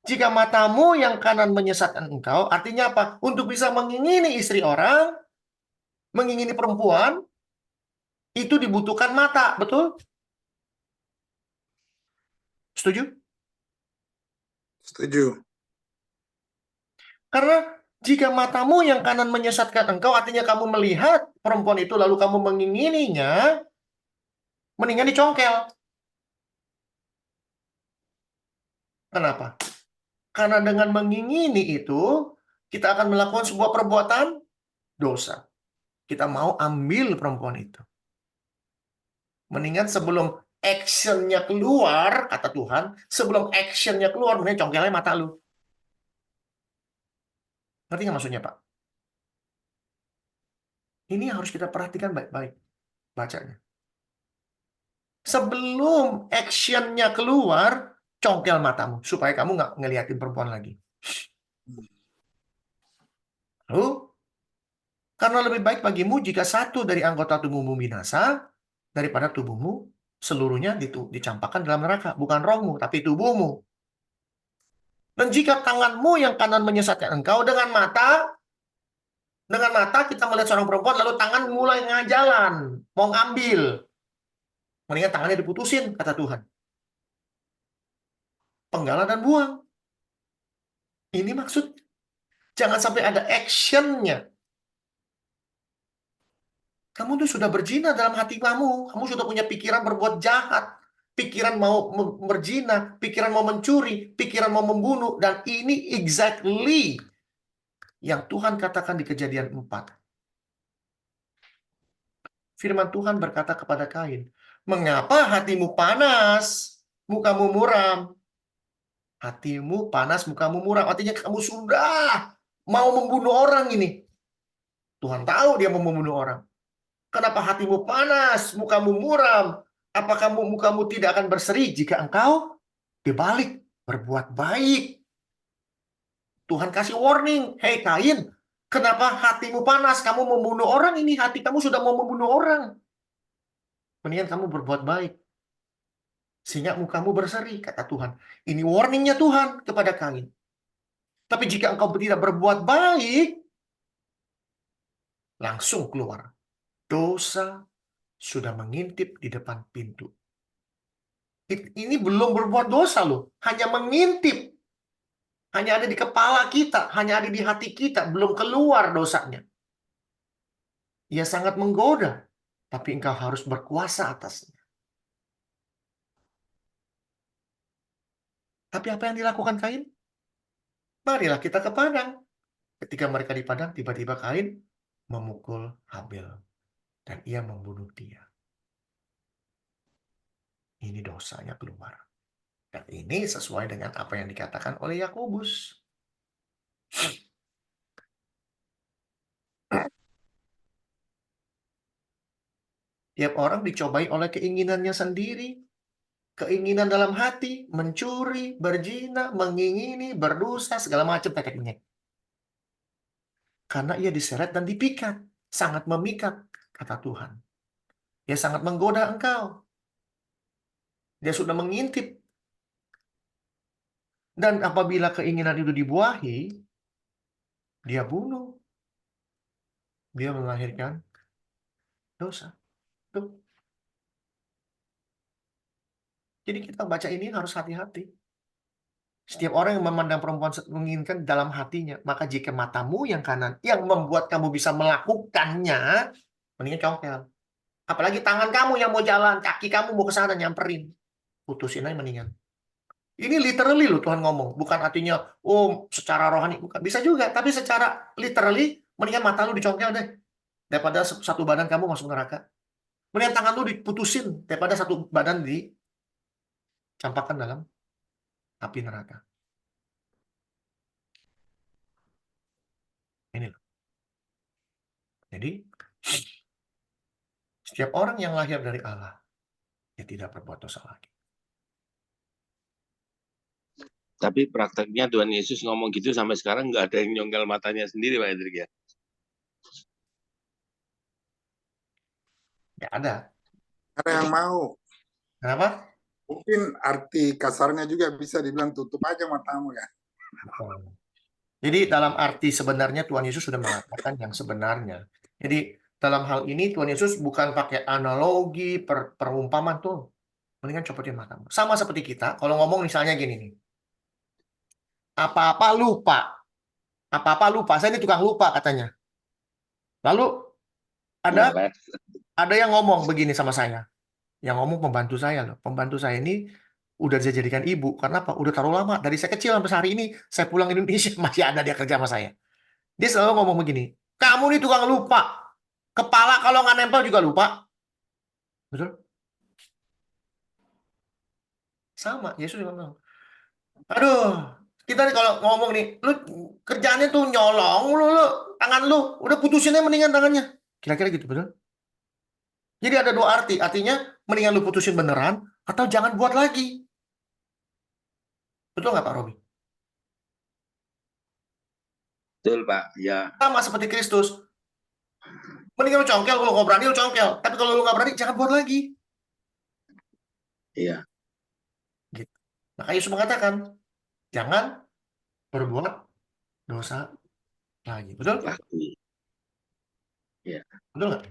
jika matamu yang kanan menyesatkan engkau, artinya apa? Untuk bisa mengingini istri orang, mengingini perempuan, itu dibutuhkan mata, betul? Setuju? Setuju. Karena jika matamu yang kanan menyesatkan engkau, artinya kamu melihat perempuan itu lalu kamu mengingininya, mendingan dicongkel. Kenapa? Karena dengan mengingini itu, kita akan melakukan sebuah perbuatan dosa. Kita mau ambil perempuan itu. Mendingan sebelum actionnya keluar, kata Tuhan, sebelum actionnya keluar, mending congkelnya mata lu. Ngerti nggak maksudnya, Pak? Ini harus kita perhatikan baik-baik bacanya. Sebelum actionnya keluar, congkel matamu supaya kamu nggak ngeliatin perempuan lagi. Lalu, karena lebih baik bagimu jika satu dari anggota tubuhmu binasa daripada tubuhmu seluruhnya dicampakkan dalam neraka. Bukan rohmu, tapi tubuhmu. Dan jika tanganmu yang kanan menyesatkan engkau dengan mata kita melihat seorang perempuan, lalu tangan mulai ngajalan, mau ngambil. Mendingan tangannya diputusin, kata Tuhan. Penggalan dan buang. Ini maksud. Jangan sampai ada actionnya. Kamu tuh sudah berzina dalam hati kamu. Kamu sudah punya pikiran berbuat jahat. Pikiran mau berzina, pikiran mau mencuri, pikiran mau membunuh. Dan ini exactly yang Tuhan katakan di Kejadian 4. Firman Tuhan berkata kepada Kain, "Mengapa hatimu panas, mukamu muram?" Hatimu panas, mukamu muram. Artinya kamu sudah mau membunuh orang ini. Tuhan tahu dia mau membunuh orang. Kenapa hatimu panas, mukamu muram? Apakah mukamu tidak akan berseri jika engkau dibalik berbuat baik? Tuhan kasih warning, "Hei Kain, kenapa hatimu panas? Kamu membunuh orang ini, hati kamu sudah mau membunuh orang. Mendingan kamu berbuat baik, sehingga mukamu berseri," kata Tuhan. Ini warningnya Tuhan kepada Kain. Tapi jika engkau tidak berbuat baik, langsung keluar. Dosa sudah mengintip di depan pintu. Ini belum berbuat dosa loh, hanya mengintip. Hanya ada di kepala kita, hanya ada di hati kita, belum keluar dosanya. Ia sangat menggoda, tapi engkau harus berkuasa atasnya. Tapi apa yang dilakukan Kain? Marilah kita ke padang. Ketika mereka di padang, tiba-tiba Kain memukul Habel. Dan ia membunuh dia. Ini dosanya keluar. Dan ini sesuai dengan apa yang dikatakan oleh Yakobus. Tiap orang dicobai oleh keinginannya sendiri. Keinginan dalam hati, mencuri, berzina, mengingini, berdosa, segala macam tekniknya. Karena ia diseret dan dipikat. Sangat memikat, kata Tuhan. Dia sangat menggoda engkau. Dia sudah mengintip. Dan apabila keinginan itu dibuahi, dia bunuh. Dia melahirkan dosa. Tuh. Jadi kita baca ini harus hati-hati. Setiap orang yang memandang perempuan menginginkan dalam hatinya, maka jika matamu yang kanan yang membuat kamu bisa melakukannya, mendingan congkel. Apalagi tangan kamu yang mau jalan, kaki kamu mau ke sana nyamperin. Putusin aja mendingan. Ini literally loh Tuhan ngomong, bukan artinya oh secara rohani, bukan. Bisa juga, tapi secara literally mendingan mata lu dicongkel deh daripada satu badan kamu masuk neraka. Mendingan tangan lu diputusin daripada satu badan dicampakkan dalam api neraka. Ini loh. Jadi setiap orang yang lahir dari Allah, dia tidak berbuat dosa lagi. Tapi prakteknya Tuhan Yesus ngomong gitu sampai sekarang nggak ada yang nyongkel matanya sendiri, Pak Hendrik ya. Ya ada. Ada yang mau. Kenapa? Mungkin arti kasarnya juga bisa dibilang tutup aja matamu ya. Jadi dalam arti sebenarnya Tuhan Yesus sudah mengatakan yang sebenarnya. Jadi dalam hal ini Tuhan Yesus bukan pakai analogi, perumpamaan tuh. Mendingan copotin matamu. Sama seperti kita, kalau ngomong misalnya gini nih. Apa-apa lupa. Apa-apa lupa. Saya ini tukang lupa katanya. Lalu ada yang ngomong begini sama saya. Yang ngomong pembantu saya loh. Pembantu saya ini udah saya jadikan ibu. Karena apa? Udah terlalu lama. Dari saya kecil sampai hari ini, saya pulang Indonesia, masih ada dia kerja sama saya. Dia selalu ngomong begini, "Kamu nih tukang lupa. Kepala kalau nggak nempel juga lupa." Betul? Sama, Yesus juga ngomong. Aduh, kita nih kalau ngomong nih, lu kerjaannya tuh nyolong lu, tangan lu, udah putusinnya mendingan tangannya. Kira-kira gitu, betul? Jadi ada dua arti. Artinya, mendingan lu putusin beneran, atau jangan buat lagi. Betul nggak Pak Robi? Betul Pak, ya. Sama seperti Kristus. Mendingan lu congkel, kalau nggak berani lu congkel. Tapi kalau lu nggak berani, jangan buat lagi. Iya. Gitu. Maka Yesus mengatakan, jangan berbuat dosa lagi. Betul? Lagi. Ya. Betul nggak?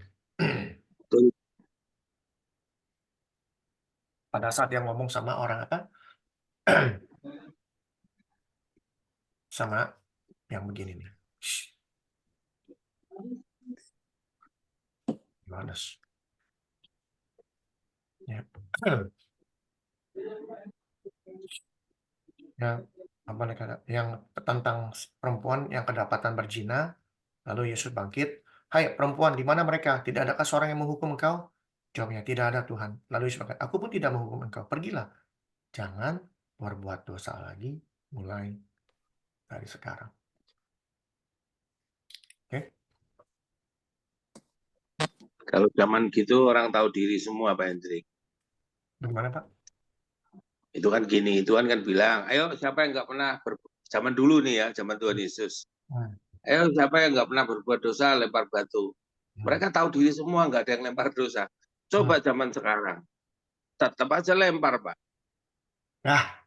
Betul. Pada saat dia ngomong sama orang apa? Sama yang begini nih. Yohanes. Ya. Ya, apa nih kata yang tentang perempuan yang kedapatan berzina, lalu Yesus bangkit, "Hai perempuan, di mana mereka? Tidak adakah seorang yang menghukum engkau?" Jawabnya, "Tidak ada Tuhan." Lalu Yesus berkata, "Aku pun tidak menghukum engkau. Pergilah, jangan berbuat dosa lagi mulai dari sekarang." Oke? Kalau zaman gitu orang tahu diri semua, Pak Hendrik. Gimana Pak? Itu kan gini, Tuhan kan bilang, ayo siapa yang nggak pernah zaman dulu nih ya, zaman Tuhan Yesus. Hmm. Ayo siapa yang nggak pernah berbuat dosa, lempar batu. Mereka tahu diri semua, nggak ada yang lempar dosa. Coba zaman sekarang, tetap aja lempar, Pak. Nah,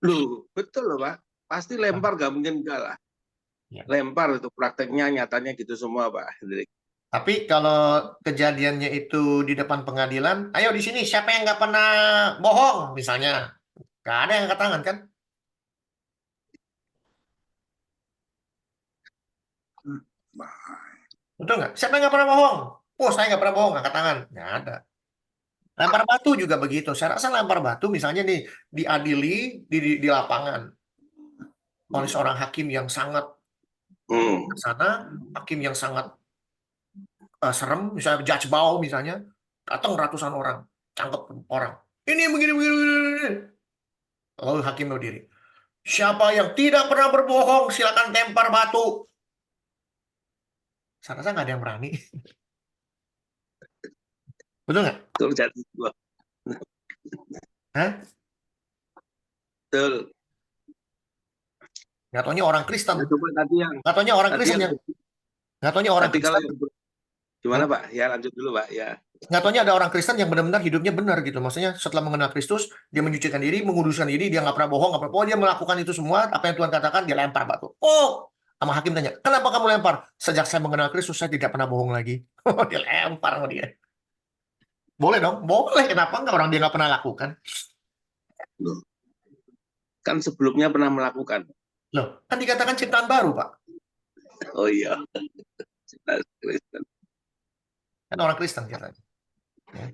Loh, betul loh, Pak. Pasti lempar, nggak mungkin enggak lah. ya. Lempar itu prakteknya, nyatanya gitu semua, Pak Hendrik. Tapi kalau kejadiannya itu di depan pengadilan, ayo di sini siapa yang nggak pernah bohong misalnya, nggak ada yang angkat tangan kan? Betul nggak? Siapa yang nggak pernah bohong? Oh, saya nggak pernah bohong, angkat tangan. Nggak ada. Lempar batu juga begitu. Saya rasa lempar batu misalnya nih diadili di lapangan oleh seorang hakim yang sangat sana, hakim yang sangat serem, misalnya Judge Bao misalnya, datang ratusan orang, cangkep orang. Ini begini, begini, begini. Lalu hakim berdiri. Siapa yang tidak pernah berbohong, silakan lempar batu. Saya rasa nggak ada yang berani. Betul nggak? Betul, jadi gua. Hah? Betul. Nggak taunya orang Kristen. Nah, coba tadi yang Nggak taunya orang tadi Kristen yang nggak taunya orang tadi kalau Kristen. yang gimana, Hah? Pak? Ya lanjut dulu, Pak. Ya. Nggak taunya ada orang Kristen yang benar-benar hidupnya benar gitu. Maksudnya setelah mengenal Kristus, dia menyucikan diri, menguduskan diri, dia nggak pernah bohong, nggak pernah. Oh, dia melakukan itu semua, apa yang Tuhan katakan, dia lempar batu. Oh, sama hakim tanya, kenapa kamu lempar? Sejak saya mengenal Kristus, saya tidak pernah bohong lagi. Oh, dia lempar sama dia. Boleh dong? Boleh. Kenapa nggak orang dia nggak pernah lakukan? Loh. Kan sebelumnya pernah melakukan. Loh, kan dikatakan ciptaan baru, Pak. Oh iya. Kristen. Kan orang Kristen katanya. Ya.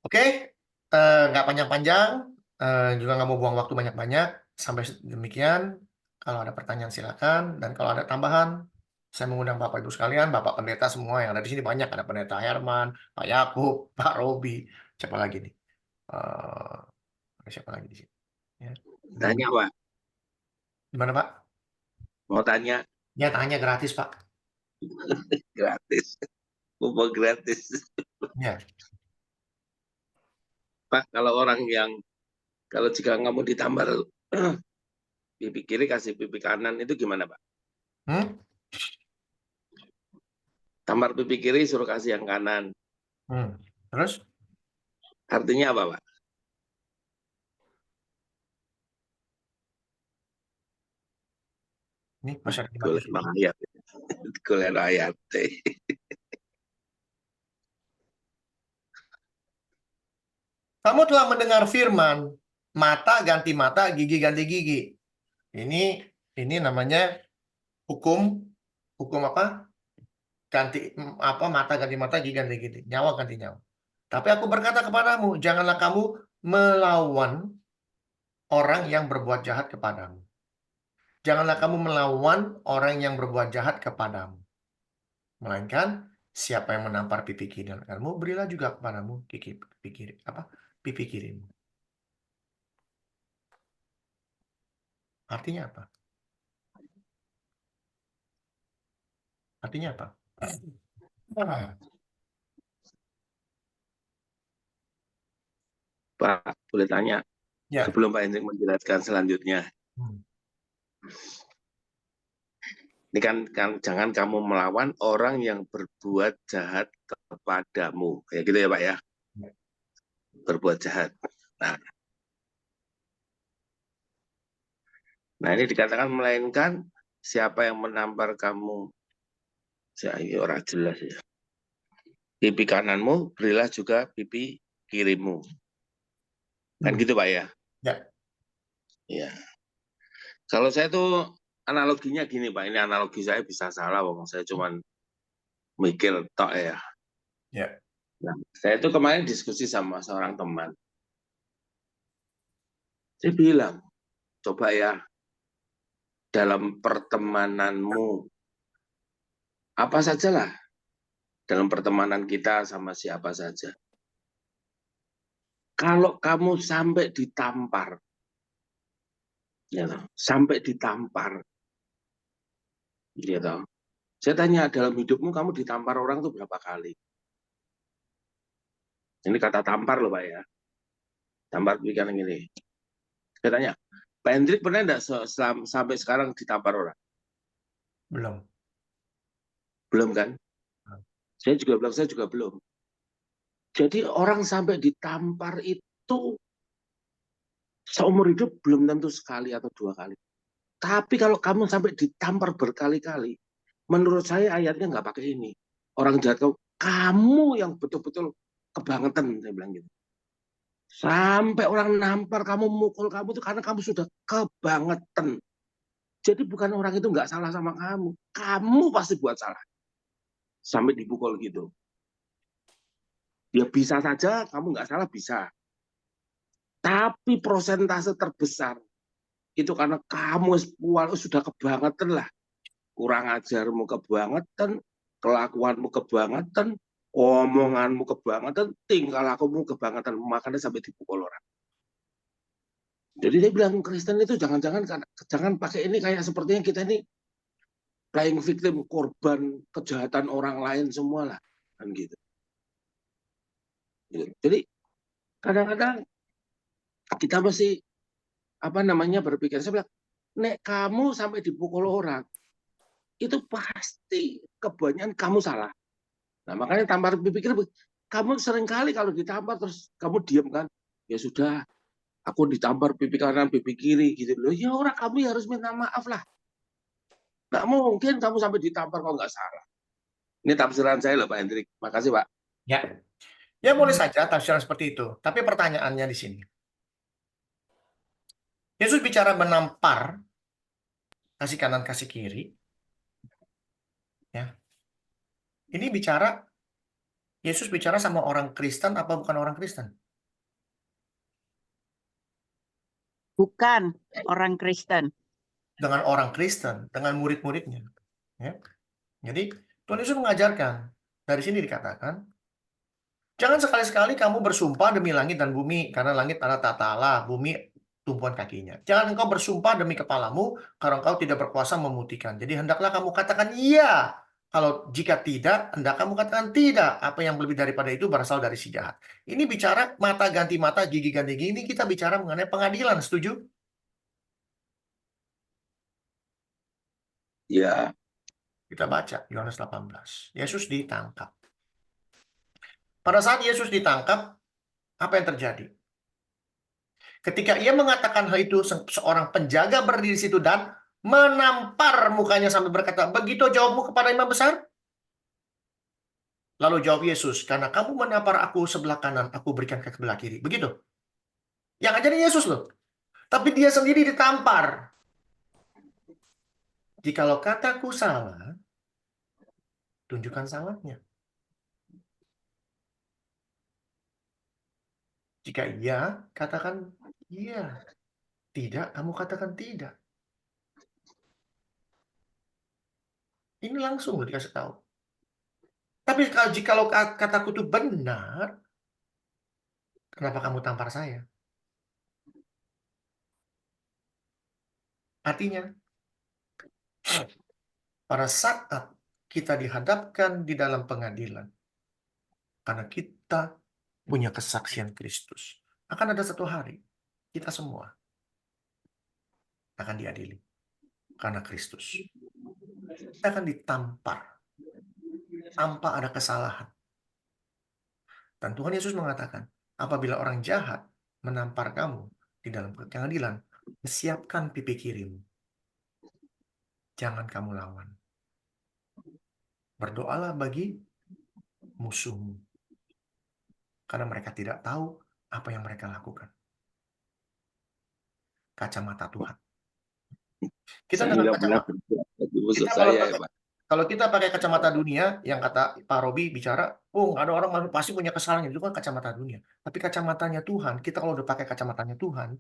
Oke, nggak panjang-panjang, juga nggak mau buang waktu banyak-banyak. Sampai demikian. Kalau ada pertanyaan silakan, dan kalau ada tambahan, saya mengundang Bapak Ibu sekalian, Bapak Pendeta semua yang ada di sini banyak. Ada Pendeta Herman, Pak Yakub, Pak Robi, siapa lagi nih? Siapa lagi di sini? Ya. Tanya, Pak. Gimana Pak? Mau tanya? Ya tanya gratis Pak. Gratis. Pupuk gratis. Ya. Pak, kalau jika kamu ditampar pipi kiri kasih pipi kanan itu gimana, Pak? Tampar pipi kiri suruh kasih yang kanan. Terus? Artinya apa, Pak? Ini masyarakat Golek ayat. Golek ayat. Kamu telah mendengar firman, mata ganti mata, gigi ganti gigi. Ini namanya hukum apa? Mata ganti mata, gigi ganti gigi, nyawa ganti nyawa. Tapi aku berkata kepadamu, janganlah kamu melawan orang yang berbuat jahat kepadamu. Janganlah kamu melawan orang yang berbuat jahat kepadamu. Melainkan siapa yang menampar pipi kananmu, berilah juga kepadamu pipi kirimu. Artinya apa? Artinya apa? Pak, boleh tanya? Ya. Sebelum Pak Hendrik menjelaskan selanjutnya. Ini kan jangan kamu melawan orang yang berbuat jahat kepadamu. Ya gitu ya, Pak ya? Berbuat jahat. Nah, ini dikatakan melainkan siapa yang menampar kamu. Saya orang jelas ya. Pipi kananmu, berilah juga pipi kirimu. Kan gitu, Pak ya? Ya. Ya. Kalau saya tuh analoginya gini Pak, ini analogi saya bisa salah, Bang. Saya cuman mikir tok ya. Ya. Nah, saya itu kemarin diskusi sama seorang teman. Saya bilang, coba ya, dalam pertemananmu, apa sajalah, dalam pertemanan kita sama siapa saja. Kalau kamu sampai ditampar, ya toh, sampai ditampar, ya toh. Saya tanya, dalam hidupmu kamu ditampar orang tuh berapa kali? Ini kata tampar loh Pak ya. Tampar pikiran ini. Saya tanya, Pak Hendrik pernah enggak sampai sekarang ditampar orang? Belum. Belum kan? Saya juga bilang, saya juga belum. Jadi orang sampai ditampar itu seumur hidup belum tentu sekali atau 2 kali. Tapi kalau kamu sampai ditampar berkali-kali, menurut saya ayatnya nggak pakai ini. Orang jahat kamu yang betul-betul kebangetan, saya bilang gitu. Sampai orang nampar kamu, mukul kamu itu karena kamu sudah kebangetan. Jadi bukan orang itu nggak salah sama kamu pasti buat salah. Sampai dipukul gitu. Ya bisa saja kamu nggak salah, bisa. Tapi prosentase terbesar itu karena kamu sudah kebangetan lah. Kurang ajarmu kebangetan, kelakuanmu kebangetan, omonganmu kebangetan, tingkah lakumu kebangetan, makanya sampai dipukul orang. Jadi dia bilang Kristen itu jangan pakai ini kayak sepertinya kita ini playing victim, korban kejahatan orang lain semua lah, kan gitu. Jadi kadang-kadang kita mesti berpikir, saya bilang, nek kamu sampai dipukul orang, itu pasti kebanyakan kamu salah. Nah makanya tampar pikir, kamu seringkali kalau ditampar terus kamu diam kan, ya sudah, aku ditampar pipi kanan pipi kiri gitu loh. Ya orang kamu ya harus minta maaf lah. Nggak mungkin kamu sampai ditampar kalau nggak salah. Ini tafsiran saya loh Pak Hendrik. Makasih Pak. Ya. Ya boleh saja tafsiran seperti itu. Tapi pertanyaannya di sini. Yesus bicara menampar, kasih kanan, kasih kiri. Ya. Ini Yesus bicara sama orang Kristen apa bukan orang Kristen? Bukan orang Kristen. Dengan orang Kristen, dengan murid-muridnya. Ya. Jadi Tuhan Yesus mengajarkan, dari sini dikatakan, jangan sekali-sekali kamu bersumpah demi langit dan bumi, karena langit adalah tata Allah, bumi tumpuan kakinya. Jangan engkau bersumpah demi kepalamu, karena engkau tidak berkuasa memutihkan. Jadi hendaklah kamu katakan iya. Kalau jika tidak, hendak kamu katakan tidak. Apa yang lebih daripada itu berasal dari si jahat. Ini bicara mata ganti mata, gigi ganti gigi. Ini kita bicara mengenai pengadilan, setuju? Ya. Kita baca Yohanes 18. Yesus ditangkap. Pada saat Yesus ditangkap, apa yang terjadi? Ketika ia mengatakan hal itu, seorang penjaga berdiri di situ dan menampar mukanya sambil berkata, begitu jawabmu kepada imam besar? Lalu jawab Yesus, karena kamu menampar aku sebelah kanan, aku berikan ke sebelah kiri. Begitu. Yang ngajarin Yesus loh. Tapi dia sendiri ditampar. Jikalau kataku salah, tunjukkan salahnya. Jika iya, katakan iya. Tidak, kamu katakan tidak. Ini langsung dikasih tahu. Tapi jikalau kataku itu benar, kenapa kamu tampar saya? Artinya, pada saat kita dihadapkan di dalam pengadilan, karena kita punya kesaksian Kristus, akan ada satu hari, kita semua akan diadili. Karena Kristus. Kita akan ditampar tanpa ada kesalahan. Dan Tuhan Yesus mengatakan, apabila orang jahat menampar kamu di dalam pengadilan, siapkan pipi kirimu. Jangan kamu lawan. Berdoalah bagi musuhmu. Karena mereka tidak tahu apa yang mereka lakukan. Kacamata Tuhan. Kita Saya dengan nggak pernah kacamata berbuat bagi musuh kita kalau saya, pakai Pak. kalau kita pakai kacamata dunia yang kata Pak Robi bicara, oh ada orang pasti punya kesalahan itu kan kacamata dunia. Tapi kacamatanya Tuhan, kita kalau udah pakai kacamatanya Tuhan,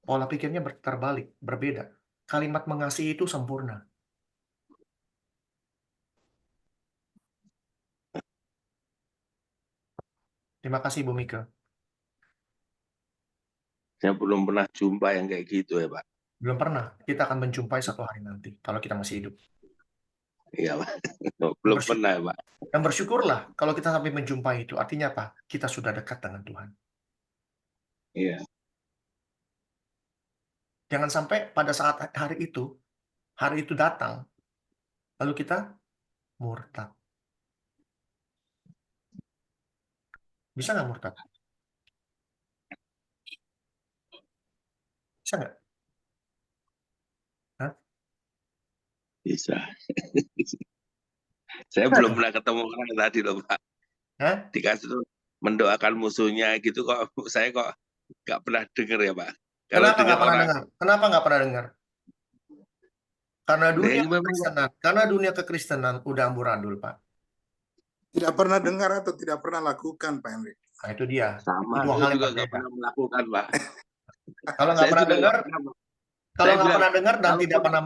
pola pikirnya terbalik, berbeda. Kalimat mengasihi itu sempurna. Terima kasih Bu Mika. Saya belum pernah jumpa yang kayak gitu ya, Pak. Belum pernah. Kita akan menjumpai satu hari nanti kalau kita masih hidup. Iya, Pak. Belum pernah, Pak. Dan bersyukurlah kalau kita sampai menjumpai itu. Artinya apa? Kita sudah dekat dengan Tuhan. Iya. Jangan sampai pada saat hari itu datang, lalu kita murtad. Bisa nggak murtad? Bisa nggak? Bisa. Saya belum pernah ketemu orang tadi loh, Pak. Hah? Dikasih tuh mendoakan musuhnya gitu kok. Saya kok nggak pernah dengar ya, Pak. Kalau Kenapa nggak dengar pernah orang, dengar? Kenapa nggak pernah dengar? Karena dunia ini memang kekristenan, karena dunia kekristenan udah amburadul, Pak. Tidak pernah dengar atau tidak pernah lakukan, Pak Henry. Nah, itu dia. sama. Itu dua Saya hal yang juga nggak berbeda. pernah melakukan, Pak. Kalau nggak Saya pernah juga dengar, nggak pernah, Pak. kalau Saya nggak bilang, pernah dengar dan kalau tidak pernah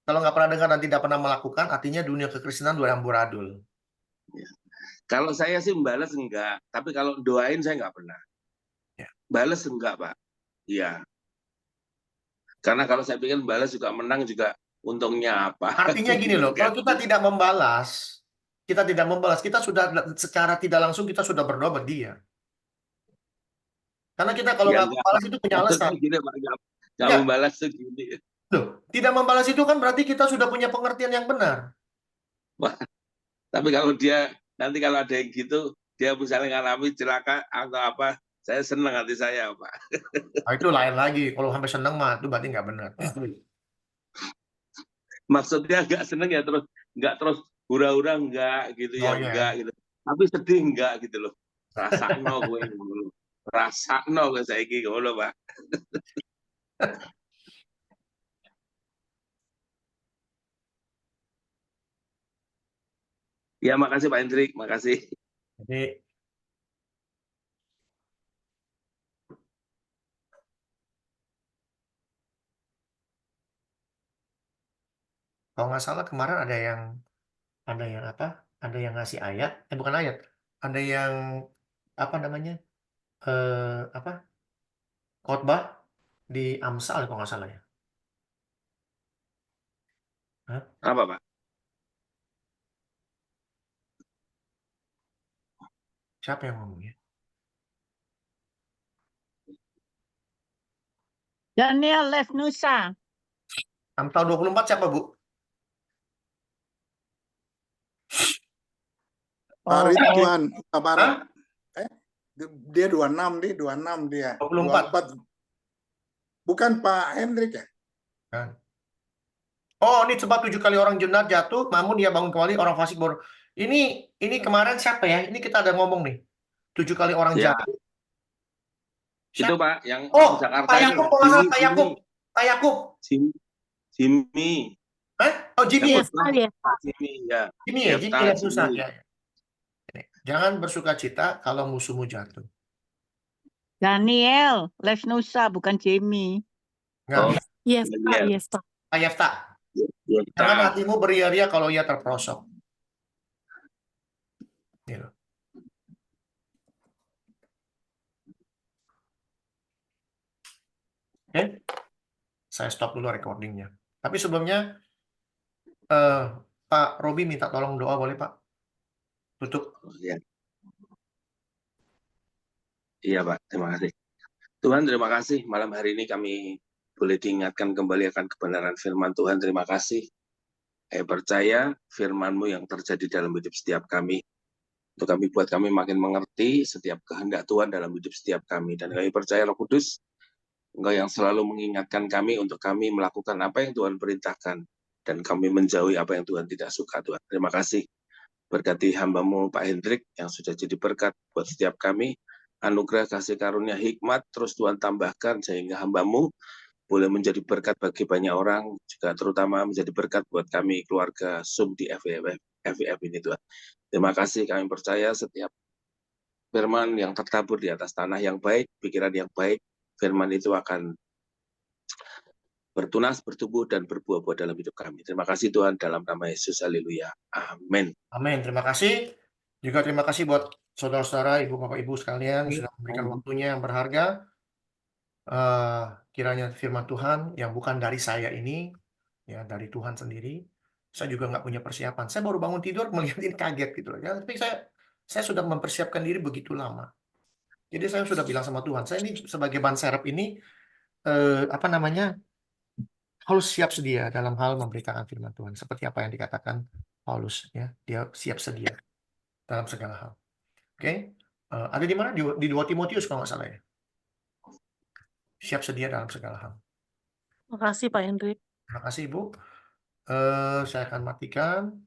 kalau nggak pernah dengar dan tidak pernah melakukan, artinya dunia kekristenan udah amburadul. kalau saya sih membalas enggak, tapi kalau doain saya nggak pernah. Ya. Balas enggak, Pak. Iya. Karena kalau saya pikir balas juga menang juga untungnya apa? Artinya gini loh, kalau kita tidak membalas, kita sudah secara tidak langsung kita sudah berdoa buat dia. Karena kita kalau Ya nggak enggak, membalas Pak. itu punya Maksudnya alasan. gini, Pak. Nggak Enggak, membalas tuh gini. loh, tidak membalas itu kan berarti kita sudah punya pengertian yang benar. Wah, tapi kalau dia nanti kalau ada yang gitu, dia misalnya ngalami celaka atau apa, saya senang hati saya, Pak. Nah, itu lain lagi. Kalau sampai seneng mah itu berarti nggak benar. Maksudnya nggak seneng ya terus nggak terus hura-hura enggak gitu Oh ya iya. enggak gitu. Tapi sedih enggak gitu loh. Rasakno gue ngono. Rasakno gue saiki ngono, Pak. Ya, makasih Pak Hendrik, makasih. Jadi kalau nggak salah kemarin ada yang apa? Ada yang ngasih ayat, bukan ayat, ada yang apa namanya? Apa? Khotbah di Amsal kalau nggak salah ya. Hah? Apa, Pak? Siapa yang ngomongnya? Daniel Lefnusa. Amsal 24 siapa, Bu? Pak Ridwan, Pak Barat. Hah? Dia 26 dia. 24. 24. Bukan Pak Hendrik ya? Kan. Oh, ini sebab 7 kali orang jenat jatuh, namun dia bangun kembali, orang fasik baru. Ini kemarin siapa ya? Ini kita ada ngomong nih. 7 kali orang Ya. jatuh. Itu Pak yang Oh, Jakarta Pak itu. Yakub, kalau nggak salah, Pak Yakub. Pak Yakub. Jimmy. Hah? Oh, Jimmy ya? Yang Iya, Jimmy ya. Jimmy ya? Jimmy Jepta, Lefnusa. Jimmy. Ya, ya. Jangan bersuka cita kalau musuhmu jatuh. Daniel Lefnusa, bukan Jamie. Nggak Oh, bisa. yes, Pak, Daniel. yes, Pak. Pak Yefta. Jepta. Jangan hatimu beria-ria kalau ia terperosok. Gitu. Oke? Saya stop dulu recordingnya. Tapi sebelumnya, Pak Robi minta tolong doa, boleh Pak? Tutup. Ya. Iya Pak, terima kasih. Tuhan terima kasih malam hari ini kami boleh diingatkan kembali akan kebenaran firman Tuhan. Terima kasih. Saya percaya firman-Mu yang terjadi dalam hidup setiap kami. Untuk buat kami makin mengerti setiap kehendak Tuhan dalam hidup setiap kami. Dan kami percaya Roh Kudus, Engkau yang selalu mengingatkan kami untuk kami melakukan apa yang Tuhan perintahkan. Dan kami menjauhi apa yang Tuhan tidak suka, Tuhan. Terima kasih. Berkati hamba-Mu Pak Hendrik yang sudah jadi berkat buat setiap kami. Anugerah kasih karunia hikmat terus Tuhan tambahkan sehingga hamba-Mu boleh menjadi berkat bagi banyak orang, juga terutama menjadi berkat buat kami keluarga Zoom di FEF ini Tuhan. Terima kasih, kami percaya setiap firman yang tertabur di atas tanah yang baik, pikiran yang baik, firman itu akan bertunas, bertumbuh, dan berbuah-buah dalam hidup kami. Terima kasih Tuhan, dalam nama Yesus, haleluya. Amin. Amin. Terima kasih. Juga terima kasih buat saudara-saudara, ibu bapak ibu sekalian yang sudah memberikan waktunya yang berharga. Kiranya firman Tuhan yang bukan dari saya ini, ya dari Tuhan sendiri. Saya juga nggak punya persiapan. Saya baru bangun tidur melihat ini kaget gitu loh. Ya, tapi saya sudah mempersiapkan diri begitu lama. Jadi saya sudah bilang sama Tuhan, saya ini sebagai ban serep ini apa namanya harus siap sedia dalam hal memberitakan firman Tuhan. Seperti apa yang dikatakan Paulus, ya dia siap sedia dalam segala hal. Oke, ada di mana di 2 Timotius kalau nggak salah ya. Siap sedia dalam segala hal. Makasih Pak Hendrik. Terima kasih Ibu. Saya akan matikan.